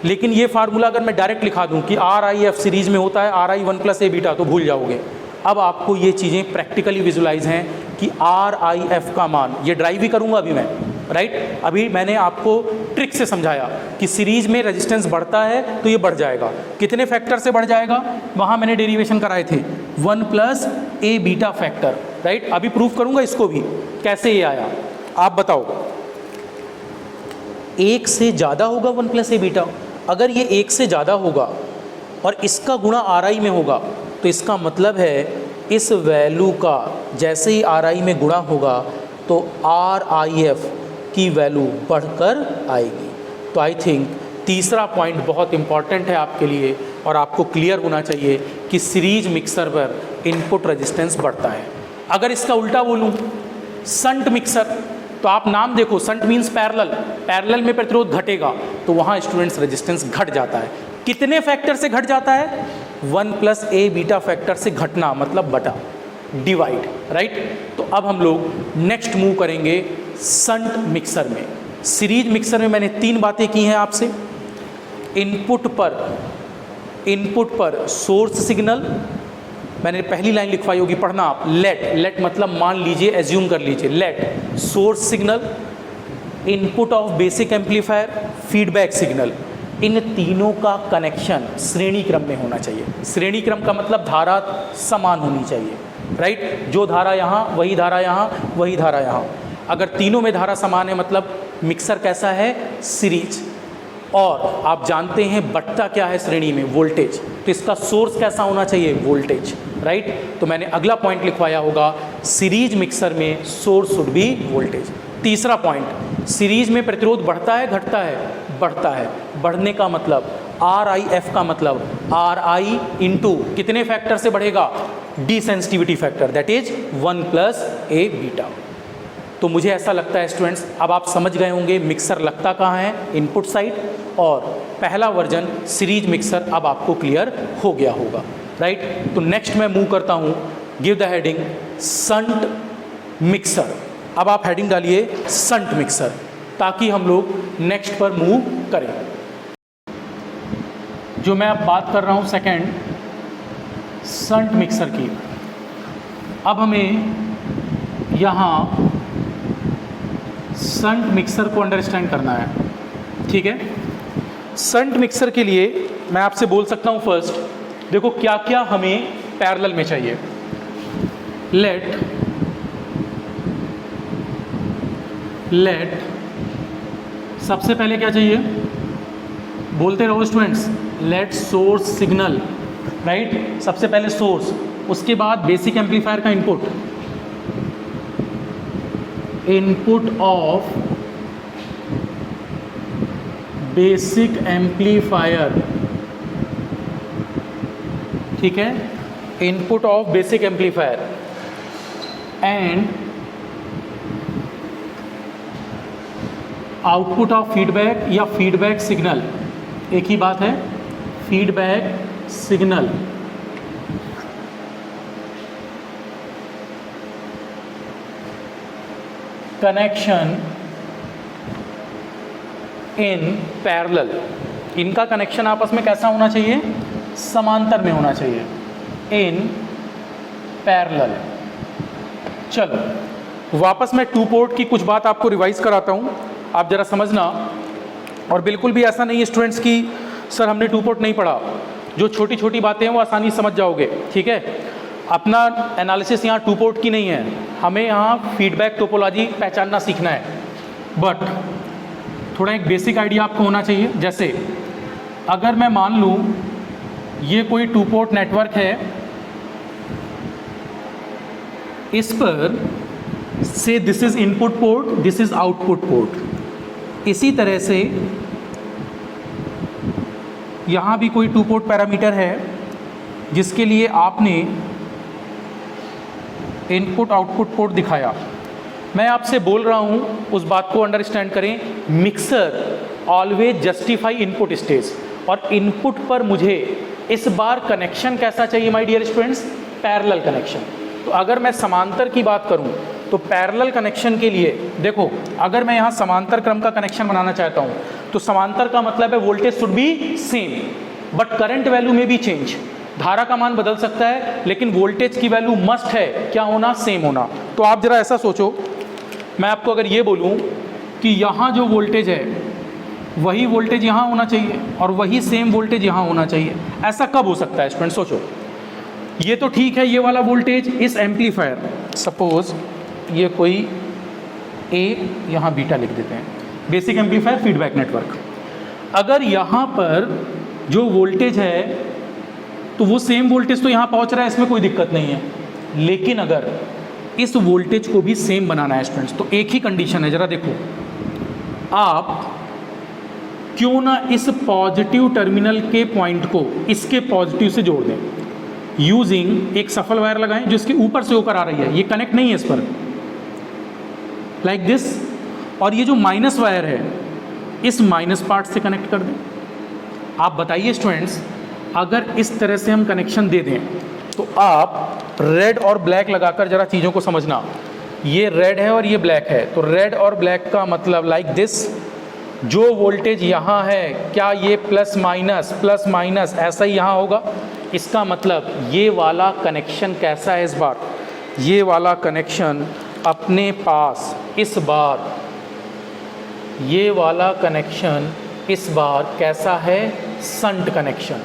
लेकिन ये फार्मूला अगर मैं डायरेक्ट लिखा दूं कि RIF सीरीज में होता है RI 1 + A बीटा, तो भूल जाओगे। अब आपको ये चीज़ें प्रैक्टिकली विजुलाइज हैं कि RIF का मान, ये ड्राइव भी करूंगा अभी मैं, राइट। अभी मैंने आपको ट्रिक से समझाया कि सीरीज में रेजिस्टेंस बढ़ता है तो ये बढ़ जाएगा, कितने फैक्टर से बढ़ जाएगा, वहाँ मैंने डेरिवेशन कराए थे 1 + A बीटा फैक्टर, राइट। अभी प्रूफ करूंगा इसको भी, कैसे ये आया आप बताओ। 1 से ज़्यादा होगा 1 + A बीटा, अगर ये 1 से ज़्यादा होगा और इसका गुणा RI में होगा, तो इसका मतलब है इस वैल्यू का जैसे ही RI में गुणा होगा तो RIF की वैल्यू बढ़कर आएगी। तो आई थिंक तीसरा पॉइंट बहुत इंपॉर्टेंट है आपके लिए और आपको क्लियर होना चाहिए कि सीरीज मिक्सर पर इनपुट रेजिस्टेंस बढ़ता है। अगर इसका उल्टा बोलूँ, संट मिक्सर, तो आप नाम देखो, संट मीन्स पैरेलल में प्रतिरोध घटेगा, तो वहाँ स्टूडेंट्स रेजिस्टेंस घट जाता है। कितने फैक्टर से घट जाता है? 1 + A बीटा फैक्टर से घटना, मतलब बटा, डिवाइड, राइट। तो अब हम लोग नेक्स्ट मूव करेंगे संट मिक्सर में। सीरीज मिक्सर में मैंने 3 बातें की हैं आपसे। इनपुट पर सोर्स सिग्नल, मैंने पहली लाइन लिखवाई होगी, पढ़ना आप, लेट मतलब मान लीजिए, एज्यूम कर लीजिए, let source signal, input of basic amplifier, feedback signal, इन तीनों का कनेक्शन श्रेणी क्रम में होना चाहिए। श्रेणी क्रम का मतलब धारा समान होनी चाहिए, राइट। जो धारा यहाँ वही धारा यहाँ, वही धारा यहाँ। अगर तीनों में धारा समान है मतलब मिक्सर कैसा है? सीरीज। और आप जानते हैं बट्टा क्या है श्रेणी में? वोल्टेज। तो इसका सोर्स कैसा होना चाहिए? Voltage, right. तो मैंने अगला पॉइंट लिखवाया होगा, सीरीज मिक्सर में सोर्स शुड बी वोल्टेज। तीसरा पॉइंट, सीरीज में प्रतिरोध बढ़ता है घटता है? बढ़ता है। बढ़ने का मतलब RIF का मतलब RI इंटू कितने फैक्टर से बढ़ेगा? Desensitivity factor, that is 1 + A beta. तो मुझे ऐसा लगता है स्टूडेंट्स, अब आप समझ गए होंगे मिक्सर लगता कहाँ है, इनपुट साइड, और पहला वर्जन सीरीज मिक्सर अब आपको क्लियर हो गया होगा, राइट। तो नेक्स्ट मैं मूव करता हूँ, give the heading shunt mixer. अब आप हेडिंग डालिए संट मिक्सर। ताकि हम लोग नेक्स्ट पर मूव करें। जो मैं अब बात कर रहा हूँ सेकंड, शंट मिक्सर की। अब हमें यहाँ शंट मिक्सर को अंडरस्टैंड करना है, ठीक है। शंट मिक्सर के लिए मैं आपसे बोल सकता हूँ फर्स्ट, देखो क्या क्या हमें पैरेलल में चाहिए। लेट सबसे पहले क्या चाहिए, बोलते रहो students, let source signal, right. सबसे पहले सोर्स, उसके बाद बेसिक एम्पलीफायर का इनपुट ऑफ बेसिक एम्पलीफायर, ठीक है, input of basic amplifier and output of feedback या फीडबैक सिग्नल, एक ही बात है, feedback signal. Connection in parallel, इनका कनेक्शन आपस में कैसा होना चाहिए, समांतर में होना चाहिए, इन पैरेलल। चलो वापस मैं टू पोर्ट की कुछ बात आपको रिवाइज कराता हूँ, आप ज़रा समझना। और बिल्कुल भी ऐसा नहीं है स्टूडेंट्स कि सर हमने टू पोर्ट नहीं पढ़ा, जो छोटी छोटी बातें हैं वो आसानी से समझ जाओगे, ठीक है। अपना एनालिसिस यहाँ टू पोर्ट की नहीं है, हमें यहाँ फीडबैक टोपोलॉजी पहचानना सीखना है। बट थोड़ा एक बेसिक आइडिया आपको होना चाहिए। जैसे अगर मैं मान लूँ ये कोई टू पोर्ट नेटवर्क है, इस पर से this is input port, this is output port. इसी तरह से यहाँ भी कोई टू पोर्ट पैरामीटर है जिसके लिए आपने इनपुट आउटपुट पोर्ट दिखाया। मैं आपसे बोल रहा हूँ उस बात को अंडरस्टैंड करें, mixer always justify input stage, और इनपुट पर मुझे इस बार कनेक्शन कैसा चाहिए my dear students, parallel connection. तो अगर मैं समांतर की बात करूं तो पैरेलल कनेक्शन के लिए देखो, अगर मैं यहाँ समांतर क्रम का कनेक्शन बनाना चाहता हूँ तो समांतर का मतलब है voltage should be same but current value में भी चेंज, धारा का मान बदल सकता है लेकिन वोल्टेज की वैल्यू मस्ट है क्या होना, सेम होना। तो आप जरा ऐसा सोचो, मैं आपको अगर ये बोलूँ कि यहाँ जो वोल्टेज है वही वोल्टेज यहाँ होना चाहिए और वही सेम वोल्टेज यहाँ होना चाहिए, ऐसा कब हो सकता है स्टूडेंट, सोचो। ये तो ठीक है, ये वाला वोल्टेज इस एम्पलीफायर, सपोज ये कोई ए, यहाँ बीटा लिख देते हैं, बेसिक एम्पलीफायर फीडबैक नेटवर्क। अगर यहाँ पर जो वोल्टेज है तो वो सेम वोल्टेज तो यहाँ पहुँच रहा है, इसमें कोई दिक्कत नहीं है। लेकिन अगर इस वोल्टेज को भी सेम बनाना है स्टूडेंट्स, तो एक ही कंडीशन है, ज़रा देखो, आप क्यों ना इस पॉजिटिव टर्मिनल के पॉइंट को इसके पॉजिटिव से जोड़ दें, यूजिंग एक सफल वायर लगाएं जो इसके ऊपर से होकर आ रही है, ये कनेक्ट नहीं है इस पर, लाइक दिस, और ये जो माइनस वायर है इस माइनस पार्ट से कनेक्ट कर दें। आप बताइए स्टूडेंट्स, अगर इस तरह से हम कनेक्शन दे दें तो आप रेड और ब्लैक लगाकर जरा चीज़ों को समझना, ये रेड है और ये ब्लैक है, तो रेड और ब्लैक का मतलब लाइक दिस, जो वोल्टेज यहाँ है क्या ये प्लस माइनस ऐसा ही यहाँ होगा। इसका मतलब ये वाला कनेक्शन कैसा है, इस बार ये वाला कनेक्शन अपने पास इस बार, ये वाला कनेक्शन इस बार कैसा है, shunt connection.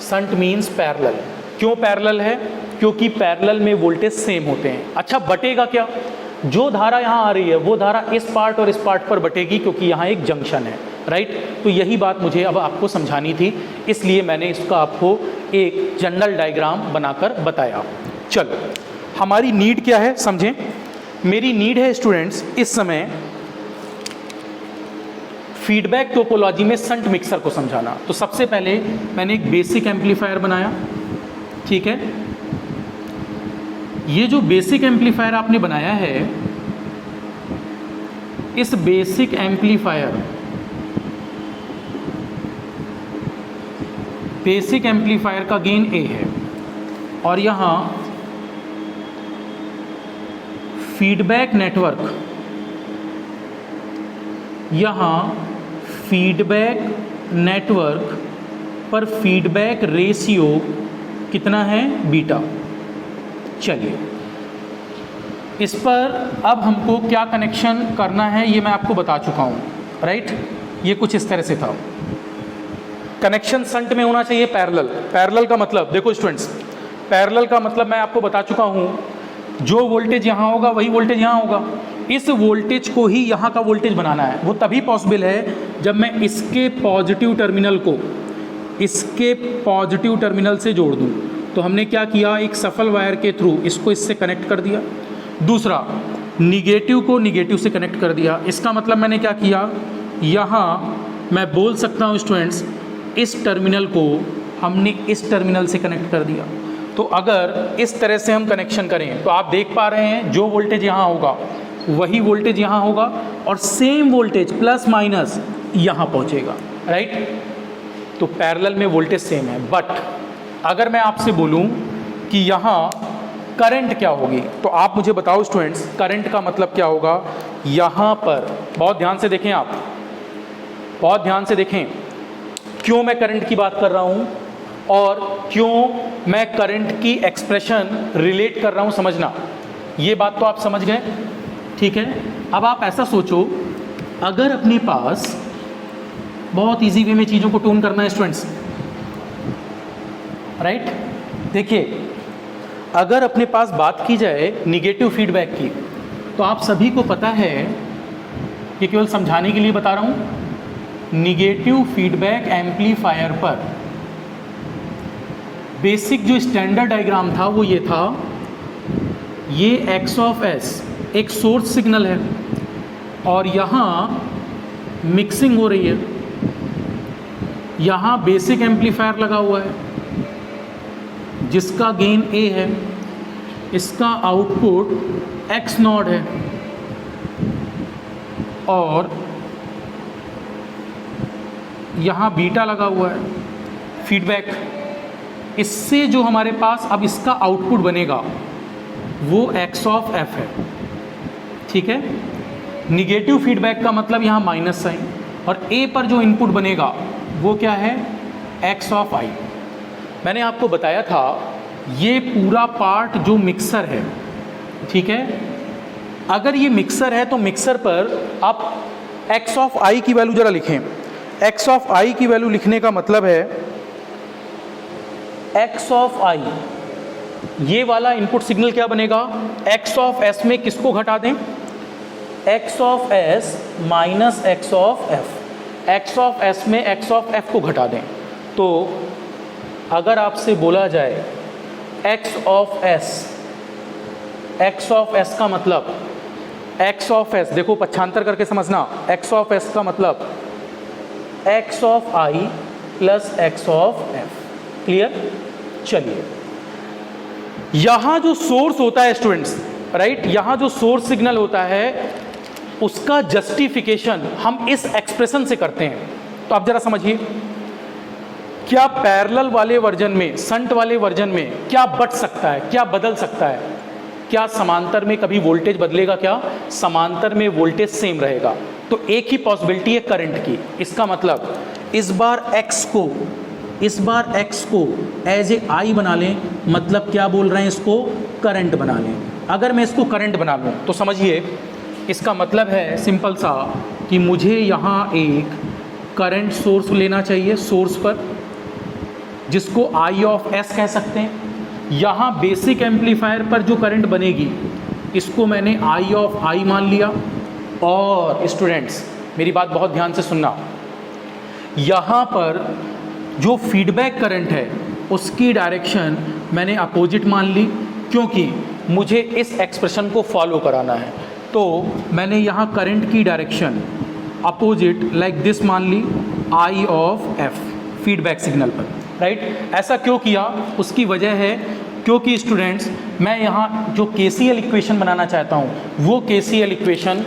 Shunt means parallel. क्यों पैरेलल है, क्योंकि पैरेलल में वोल्टेज सेम होते हैं। अच्छा बटेगा क्या, जो धारा यहाँ आ रही है वो धारा इस पार्ट और इस पार्ट पर बटेगी क्योंकि यहाँ एक जंक्शन है, राइट। तो यही बात मुझे अब आपको समझानी थी, इसलिए मैंने इसका आपको एक जनरल डायग्राम बनाकर बताया। चलो हमारी नीड क्या है समझें। मेरी नीड है स्टूडेंट्स इस समय फीडबैक टोपोलॉजी में शंट मिक्सर को समझाना। तो सबसे पहले मैंने एक बेसिक एम्पलीफायर बनाया, ठीक है। ये जो बेसिक एम्पलीफायर आपने बनाया है, इस बेसिक एम्पलीफायर का गेन A है और यहाँ फीडबैक नेटवर्क यहाँ फीडबैक नेटवर्क पर फीडबैक रेशियो कितना है, बीटा। चलिए इस पर अब हमको क्या कनेक्शन करना है ये मैं आपको बता चुका हूँ, राइट। ये कुछ इस तरह से था। कनेक्शन संट में होना चाहिए पैरेलल। पैरेलल का मतलब देखो स्टूडेंट्स, पैरेलल का मतलब मैं आपको बता चुका हूँ, जो वोल्टेज यहाँ होगा वही वोल्टेज यहाँ होगा। इस वोल्टेज को ही यहाँ का वोल्टेज बनाना है। वो तभी पॉसिबल है जब मैं इसके पॉजिटिव टर्मिनल को इसके पॉजिटिव टर्मिनल से जोड़ दूँ। तो हमने क्या किया, एक सफल वायर के थ्रू इसको इससे कनेक्ट कर दिया, दूसरा निगेटिव को निगेटिव से कनेक्ट कर दिया। इसका मतलब मैंने क्या किया, यहाँ मैं बोल सकता हूँ स्टूडेंट्स, इस टर्मिनल को हमने इस टर्मिनल से कनेक्ट कर दिया। तो अगर इस तरह से हम कनेक्शन करें तो आप देख पा रहे हैं जो वोल्टेज यहाँ होगा वही वोल्टेज यहाँ होगा और सेम वोल्टेज प्लस माइनस यहाँ पहुँचेगा, राइट। तो पैरेलल में वोल्टेज सेम है। बट अगर मैं आपसे बोलूँ कि यहाँ करंट क्या होगी, तो आप मुझे बताओ स्टूडेंट्स, करंट का मतलब क्या होगा। यहाँ पर बहुत ध्यान से देखें, आप बहुत ध्यान से देखें, क्यों मैं करंट की बात कर रहा हूँ और क्यों मैं करंट की एक्सप्रेशन रिलेट कर रहा हूँ, समझना। ये बात तो आप समझ गए, ठीक है। अब आप ऐसा सोचो, अगर अपने पास, बहुत इजी वे में चीज़ों को टून करना है स्टूडेंट्स, राइट। देखिए अगर अपने पास बात की जाए निगेटिव फीडबैक की, तो आप सभी को पता है, ये केवल समझाने के लिए बता रहा हूँ, निगेटिव फीडबैक एम्पलीफायर पर बेसिक जो स्टैंडर्ड डायग्राम था वो ये था, ये एक्स ऑफ एस एक सोर्स सिग्नल है और यहाँ मिक्सिंग हो रही है, यहाँ बेसिक एम्पलीफायर लगा हुआ है जिसका गेन A है, इसका आउटपुट X नॉट है और यहाँ बीटा लगा हुआ है फीडबैक। इससे जो हमारे पास अब इसका आउटपुट बनेगा वो X ऑफ F है, ठीक है। निगेटिव फीडबैक का मतलब यहाँ माइनस साइन, और A पर जो इनपुट बनेगा वो क्या है, X ऑफ I। मैंने आपको बताया था ये पूरा पार्ट जो मिक्सर है, ठीक है, अगर ये मिक्सर है तो मिक्सर पर आप X ऑफ I की वैल्यू ज़रा लिखें। X ऑफ I की वैल्यू लिखने का मतलब है X ऑफ I, ये वाला इनपुट सिग्नल क्या बनेगा, X ऑफ S में किसको घटा दें, X of S minus X of F। X of S में X ऑफ F को घटा दें। तो अगर आपसे बोला जाए X of S, X of S का मतलब X ऑफ S, देखो पक्षांतर करके समझना, X ऑफ S का मतलब X of I plus X of F। Clear. चलिए यहाँ जो सोर्स होता है स्टूडेंट्स, राइट, यहाँ जो सोर्स सिग्नल होता है उसका जस्टिफिकेशन हम इस एक्सप्रेशन से करते हैं। तो आप जरा समझिए, क्या पैरेलल वाले वर्जन में, संट वाले वर्जन में क्या बच सकता है, क्या बदल सकता है, क्या समांतर में कभी वोल्टेज बदलेगा, क्या समांतर में वोल्टेज सेम रहेगा। तो एक ही पॉसिबिलिटी है करंट की। इसका मतलब इस बार x को एज ए I बना लें, मतलब क्या बोल रहे हैं, इसको करंट बना लें। अगर मैं इसको करंट बना लूँ तो समझिए इसका मतलब है सिंपल सा कि मुझे यहाँ एक करंट सोर्स लेना चाहिए, सोर्स पर, जिसको I ऑफ S कह सकते हैं। यहाँ बेसिक एम्पलीफायर पर जो करंट बनेगी इसको मैंने I ऑफ I मान लिया। और स्टूडेंट्स मेरी बात बहुत ध्यान से सुनना, यहाँ पर जो फीडबैक करंट है उसकी डायरेक्शन मैंने अपोजिट मान ली, क्योंकि मुझे इस एक्सप्रेशन को फॉलो कराना है। तो मैंने यहाँ करंट की डायरेक्शन अपोजिट लाइक दिस मान ली, I of F feedback signal पर, राइट। ऐसा क्यों किया, उसकी वजह है क्योंकि स्टूडेंट्स मैं यहाँ जो KCL इक्वेशन बनाना चाहता हूँ वो KCL इक्वेशन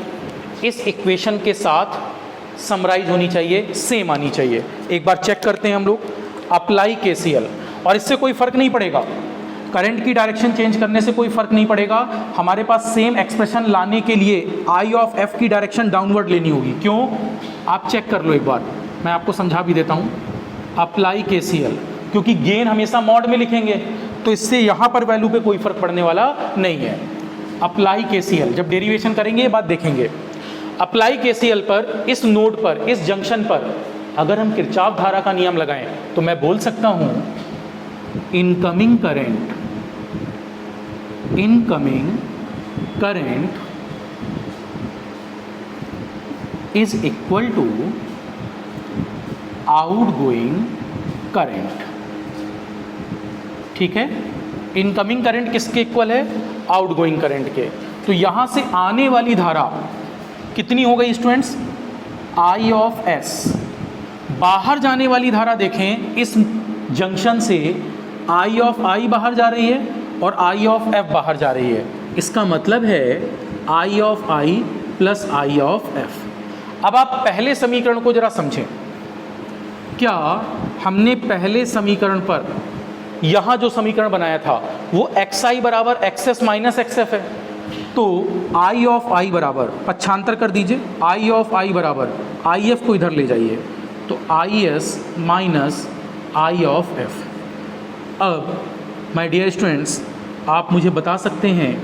इस इक्वेशन के साथ समराइज होनी चाहिए, सेम आनी चाहिए। एक बार चेक करते हैं हम लोग, अप्लाई KCL, और इससे कोई फ़र्क नहीं पड़ेगा। करंट की डायरेक्शन चेंज करने से कोई फर्क नहीं पड़ेगा, हमारे पास सेम एक्सप्रेशन लाने के लिए आई ऑफ एफ की डायरेक्शन डाउनवर्ड लेनी होगी। क्यों? आप चेक कर लो एक बार, मैं आपको समझा भी देता हूँ। अप्लाई केसीएल, क्योंकि गेन हमेशा मॉड में लिखेंगे तो इससे यहाँ पर वैल्यू पे कोई फर्क पड़ने वाला नहीं है। अप्लाई केसीएल, जब डेरिवेशन करेंगे ये बात देखेंगे। अप्लाई केसीएल पर, इस नोड पर, इस जंक्शन पर अगर हम किरचॉफ धारा का नियम लगाएं तो मैं बोल सकता हूँ incoming current is equal to outgoing current. ठीक है, इनकमिंग करंट किसके इक्वल है? आउटगोइंग करंट के। तो यहां से आने वाली धारा कितनी हो गई स्टूडेंट्स? I of S. बाहर जाने वाली धारा देखें, इस जंक्शन से आई ऑफ आई बाहर जा रही है और आई ऑफ एफ बाहर जा रही है। इसका मतलब है I of I plus I of F. अब आप पहले समीकरण को जरा समझें। क्या हमने पहले समीकरण पर यहाँ जो समीकरण बनाया था वो एक्स आई बराबर x S minus x F है? तो आई ऑफ आई बराबर, पक्षांतर कर दीजिए, आई ऑफ आई बराबर आई एफ को इधर ले जाइए, तो I S minus I of F. अब माय डियर स्टूडेंट्स, आप मुझे बता सकते हैं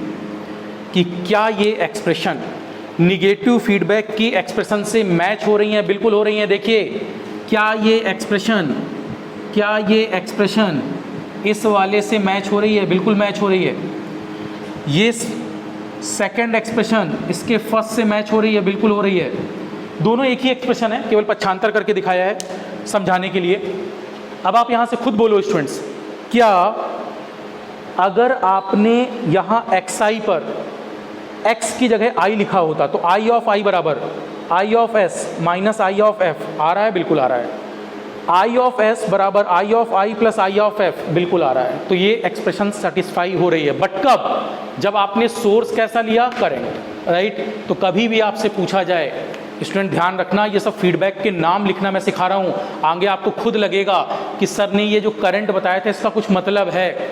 कि क्या ये एक्सप्रेशन निगेटिव फीडबैक की एक्सप्रेशन से मैच हो रही हैं? बिल्कुल हो रही हैं। देखिए, क्या ये एक्सप्रेशन इस वाले से मैच हो रही है? बिल्कुल मैच हो रही है। ये सेकंड एक्सप्रेशन इसके फर्स्ट से मैच हो रही है? बिल्कुल हो रही है। दोनों एक ही एक्सप्रेशन है, केवल पक्षांतर करके दिखाया है समझाने के लिए। अब आप यहाँ से खुद बोलो स्टूडेंट्स, क्या अगर आपने यहाँ एक्स आई पर x की जगह i लिखा होता तो आई ऑफ आई बराबर I of S minus I of F आ रहा है? बिल्कुल आ रहा है। आई ऑफ एस बराबर I of I plus I of F, बिल्कुल आ रहा है। तो ये एक्सप्रेशन सेटिस्फाई हो रही है। बट कब? जब आपने सोर्स कैसा लिया? Current, right. तो कभी भी आपसे पूछा जाए, स्टूडेंट ध्यान रखना, ये सब फीडबैक के नाम लिखना मैं सिखा रहा हूँ। आगे आपको खुद लगेगा कि सर ने ये जो करंट बताया था इसका कुछ मतलब है,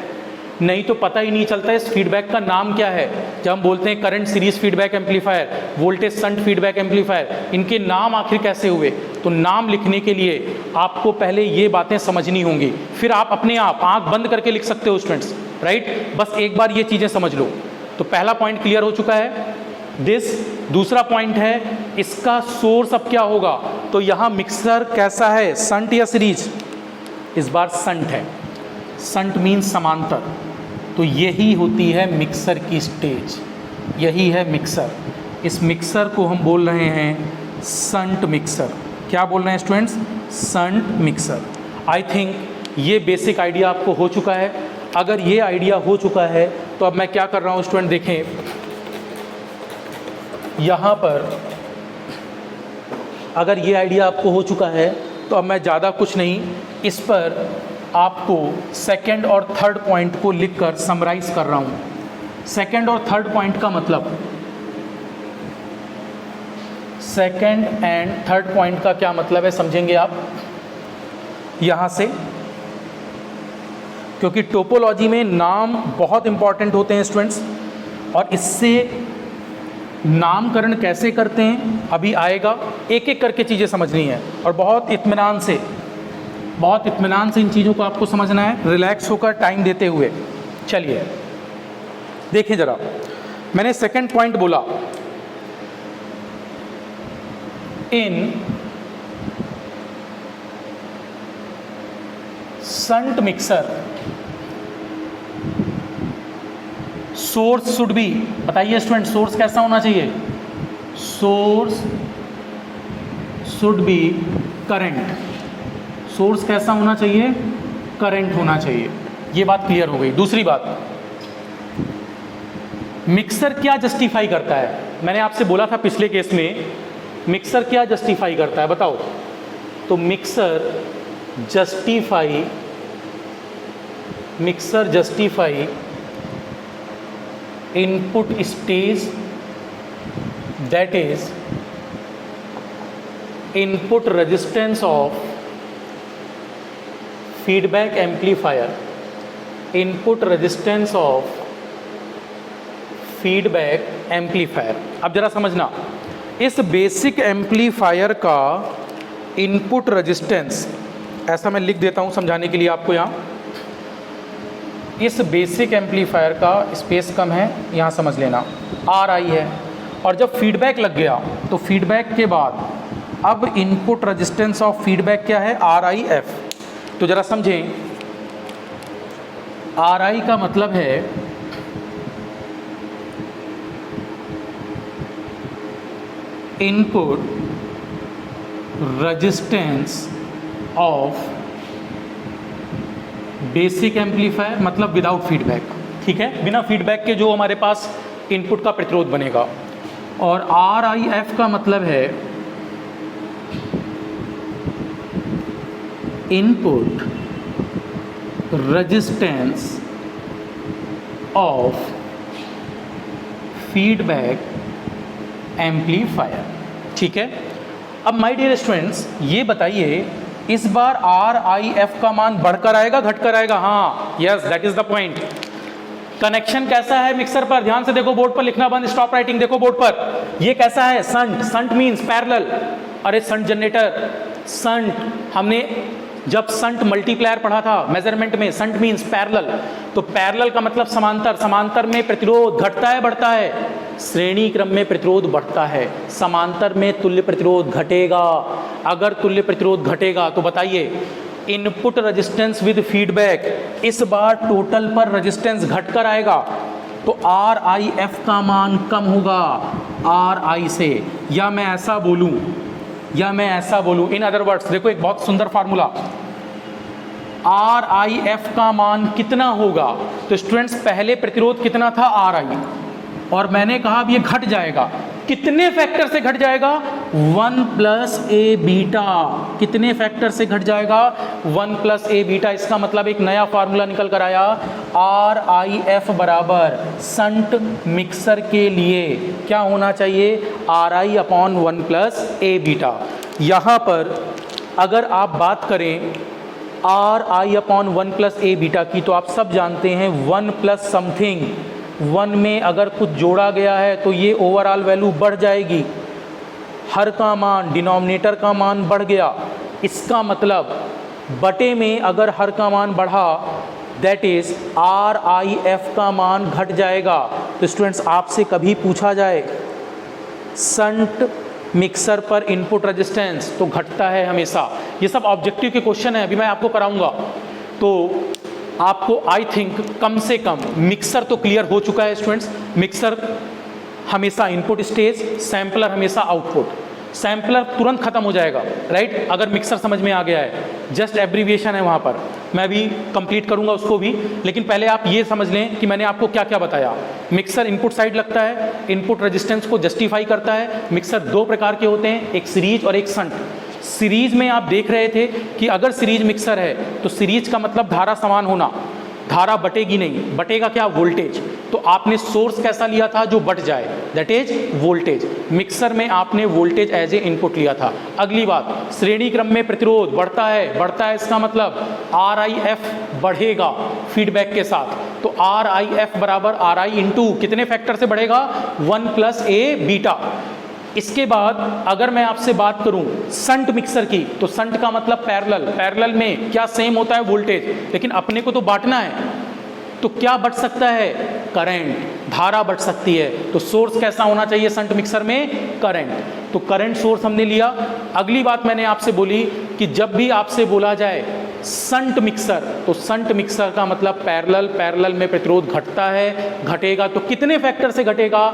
नहीं तो पता ही नहीं चलता इस फीडबैक का नाम क्या है। जब हम बोलते हैं current series feedback amplifier, voltage shunt feedback amplifier, इनके नाम आखिर कैसे हुए? तो नाम लिखने के लिए आपको पहले ये बातें समझनी होंगी, फिर आप अपने आप आंख बंद करके लिख सकते हो स्टूडेंट्स, राइट। बस एक बार ये चीज़ें समझ लो। तो पहला पॉइंट क्लियर हो चुका है, दिस। दूसरा पॉइंट है इसका सोर्स अब क्या होगा। तो यहाँ मिक्सर कैसा है, शंट या सीरीज? इस बार शंट है। शंट मीन्स समांतर। तो यही होती है मिक्सर की स्टेज, यही है मिक्सर। इस मिक्सर को हम बोल रहे हैं शंट मिक्सर। क्या बोल रहे हैं students? Shunt mixer. I think ये बेसिक आइडिया आपको हो चुका है। अगर ये आइडिया हो चुका है तो अब मैं क्या कर रहा हूँ स्टूडेंट, देखें यहाँ पर अगर ये आइडिया आपको हो चुका है तो अब मैं ज़्यादा कुछ नहीं, इस पर आपको सेकंड और थर्ड पॉइंट को लिखकर समराइज कर रहा हूँ। सेकंड और थर्ड पॉइंट का मतलब, सेकंड एंड थर्ड पॉइंट का क्या मतलब है समझेंगे आप यहाँ से, क्योंकि टोपोलॉजी में नाम बहुत इंपॉर्टेंट होते हैं स्टूडेंट्स। और इससे नामकरण कैसे करते हैं अभी आएगा, एक एक करके चीज़ें समझनी है और बहुत इत्मीनान से इन चीज़ों को आपको समझना है, रिलैक्स होकर टाइम देते हुए। चलिए देखिए ज़रा, मैंने सेकंड पॉइंट बोला, in shunt mixer source should be, बताइए स्टूडेंट सोर्स कैसा होना चाहिए? Source should be current. Source कैसा होना चाहिए? करंट होना चाहिए। ये बात क्लियर हो गई। दूसरी बात, मिक्सर क्या जस्टिफाई करता है? मैंने आपसे बोला था पिछले केस में, मिक्सर क्या जस्टिफाई करता है बताओ। तो mixer justify input stage, that is input resistance of feedback amplifier input resistance of feedback amplifier. अब जरा समझना, इस बेसिक एम्पलीफायर का इनपुट रेजिस्टेंस, ऐसा मैं लिख देता हूं समझाने के लिए आपको। यहाँ इस बेसिक एम्पलीफायर का स्पेस कम है, यहाँ समझ लेना RI है, और जब फीडबैक लग गया तो फीडबैक के बाद अब इनपुट रेजिस्टेंस ऑफ फीडबैक क्या है, RIF। तो जरा समझें, RI का मतलब है input resistance of basic amplifier, मतलब विदाउट फीडबैक। ठीक है, बिना फीडबैक के जो हमारे पास इनपुट का प्रतिरोध बनेगा। और RIF का मतलब है input resistance of feedback amplifier. ठीक है, अब माय डियर स्टूडेंट्स ये बताइए, इस बार RIF का मान बढ़कर आएगा घटकर आएगा? हाँ, yes, that is the point. Connection कैसा है मिक्सर पर? ध्यान से देखो, बोर्ड पर लिखना बंद, स्टॉप राइटिंग। देखो बोर्ड पर, ये कैसा है? संट। Shunt means parallel. अरे संट जनरेटर, संट, हमने जब संट मल्टीप्लायर पढ़ा था मेजरमेंट में, संट मीन्स पैरेलल। तो पैरेलल का मतलब समांतर। समांतर में प्रतिरोध घटता है बढ़ता है? श्रेणी क्रम में प्रतिरोध बढ़ता है, समांतर में तुल्य प्रतिरोध घटेगा। अगर तुल्य प्रतिरोध घटेगा तो बताइए, इनपुट रेजिस्टेंस विद फीडबैक, इस बार टोटल पर रेजिस्टेंस घटकर आएगा तो RIF का मान कम होगा RI से। या मैं ऐसा बोलूं, इन अदर वर्ड्स, देखो एक बहुत सुंदर फार्मूला, RIF का मान कितना होगा? तो स्टूडेंट्स पहले प्रतिरोध कितना था? RI, और मैंने कहा अब ये घट जाएगा। कितने फैक्टर से घट जाएगा? 1 + A बीटा। कितने फैक्टर से घट जाएगा? 1 + A बीटा। इसका मतलब एक नया फार्मूला निकल कर आया, RIF बराबर संट मिक्सर के लिए क्या होना चाहिए? RI/1 + A beta. यहाँ पर अगर आप बात करें RI/1 + A बीटा की, तो आप सब जानते हैं 1 + समथिंग, 1 में अगर कुछ जोड़ा गया है तो ये ओवरऑल वैल्यू बढ़ जाएगी। हर का मान, डिनोमिनेटर का मान बढ़ गया, इसका मतलब बटे में अगर हर का मान बढ़ा, दैट इज RIF का मान घट जाएगा। तो स्टूडेंट्स आपसे कभी पूछा जाए संट मिक्सर पर इनपुट रेजिस्टेंस, तो घटता है हमेशा। ये सब ऑब्जेक्टिव के क्वेश्चन है, अभी मैं आपको कराऊंगा। तो आपको आई थिंक कम से कम मिक्सर तो क्लियर हो चुका है स्टूडेंट्स। मिक्सर हमेशा इनपुट स्टेज, सैम्पलर हमेशा आउटपुट। सैम्पलर तुरंत खत्म हो जाएगा, राइट, अगर मिक्सर समझ में आ गया है। जस्ट एब्रीविएशन है वहाँ पर, मैं भी कंप्लीट करूँगा उसको भी। लेकिन पहले आप ये समझ लें कि मैंने आपको क्या क्या बताया। मिक्सर इनपुट साइड लगता है, इनपुट रेजिस्टेंस को जस्टिफाई करता है। मिक्सर दो प्रकार के होते हैं, एक सीरीज और एक शंट। सीरीज में आप देख रहे थे कि अगर सीरीज मिक्सर है तो सीरीज का मतलब धारा समान होना, धारा बटेगी नहीं। बटेगा क्या? वोल्टेज। तो आपने सोर्स कैसा लिया था? जो बट जाए, दैट इज वोल्टेज। मिक्सर में आपने वोल्टेज एज ए इनपुट लिया था। अगली बात, श्रेणी क्रम में प्रतिरोध बढ़ता है, इसका मतलब RIF बढ़ेगा फीडबैक के साथ। तो RIF बराबर RI इंटू कितने फैक्टर से बढ़ेगा? 1 + A बीटा। इसके बाद अगर मैं आपसे बात करूं संट मिक्सर की, तो संट का मतलब पैरेलल। पैरेलल में क्या सेम होता है? वोल्टेज। लेकिन अपने को तो बांटना है, तो क्या बढ़ सकता है? करंट, धारा बढ़ सकती है। तो सोर्स कैसा होना चाहिए संट मिक्सर में? करंट। तो करंट सोर्स हमने लिया। अगली बात मैंने आपसे बोली कि जब भी आपसे बोला जाए संट मिक्सर, तो संट मिक्सर का मतलब पैरेलल। पैरेलल में प्रतिरोध घटता है, घटेगा तो कितने फैक्टर से घटेगा?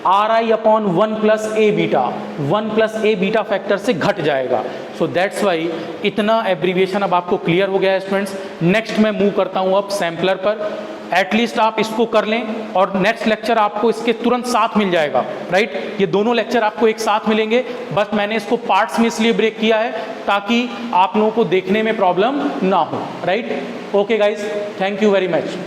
RI/1 + A beta, 1 + A beta factor से घट जाएगा। सो दैट्स वाई इतना एब्रीविएशन अब आपको क्लियर हो गया है स्टूडेंट्स। नेक्स्ट मैं मूव करता हूँ अब सैम्पलर पर। एटलीस्ट आप इसको कर लें और नेक्स्ट लेक्चर आपको इसके तुरंत साथ मिल जाएगा, राइट। ये दोनों लेक्चर आपको एक साथ मिलेंगे। बस मैंने इसको पार्ट्स में इसलिए ब्रेक किया है ताकि आप लोगों को देखने में प्रॉब्लम ना हो, right. Okay guys, thank you very much.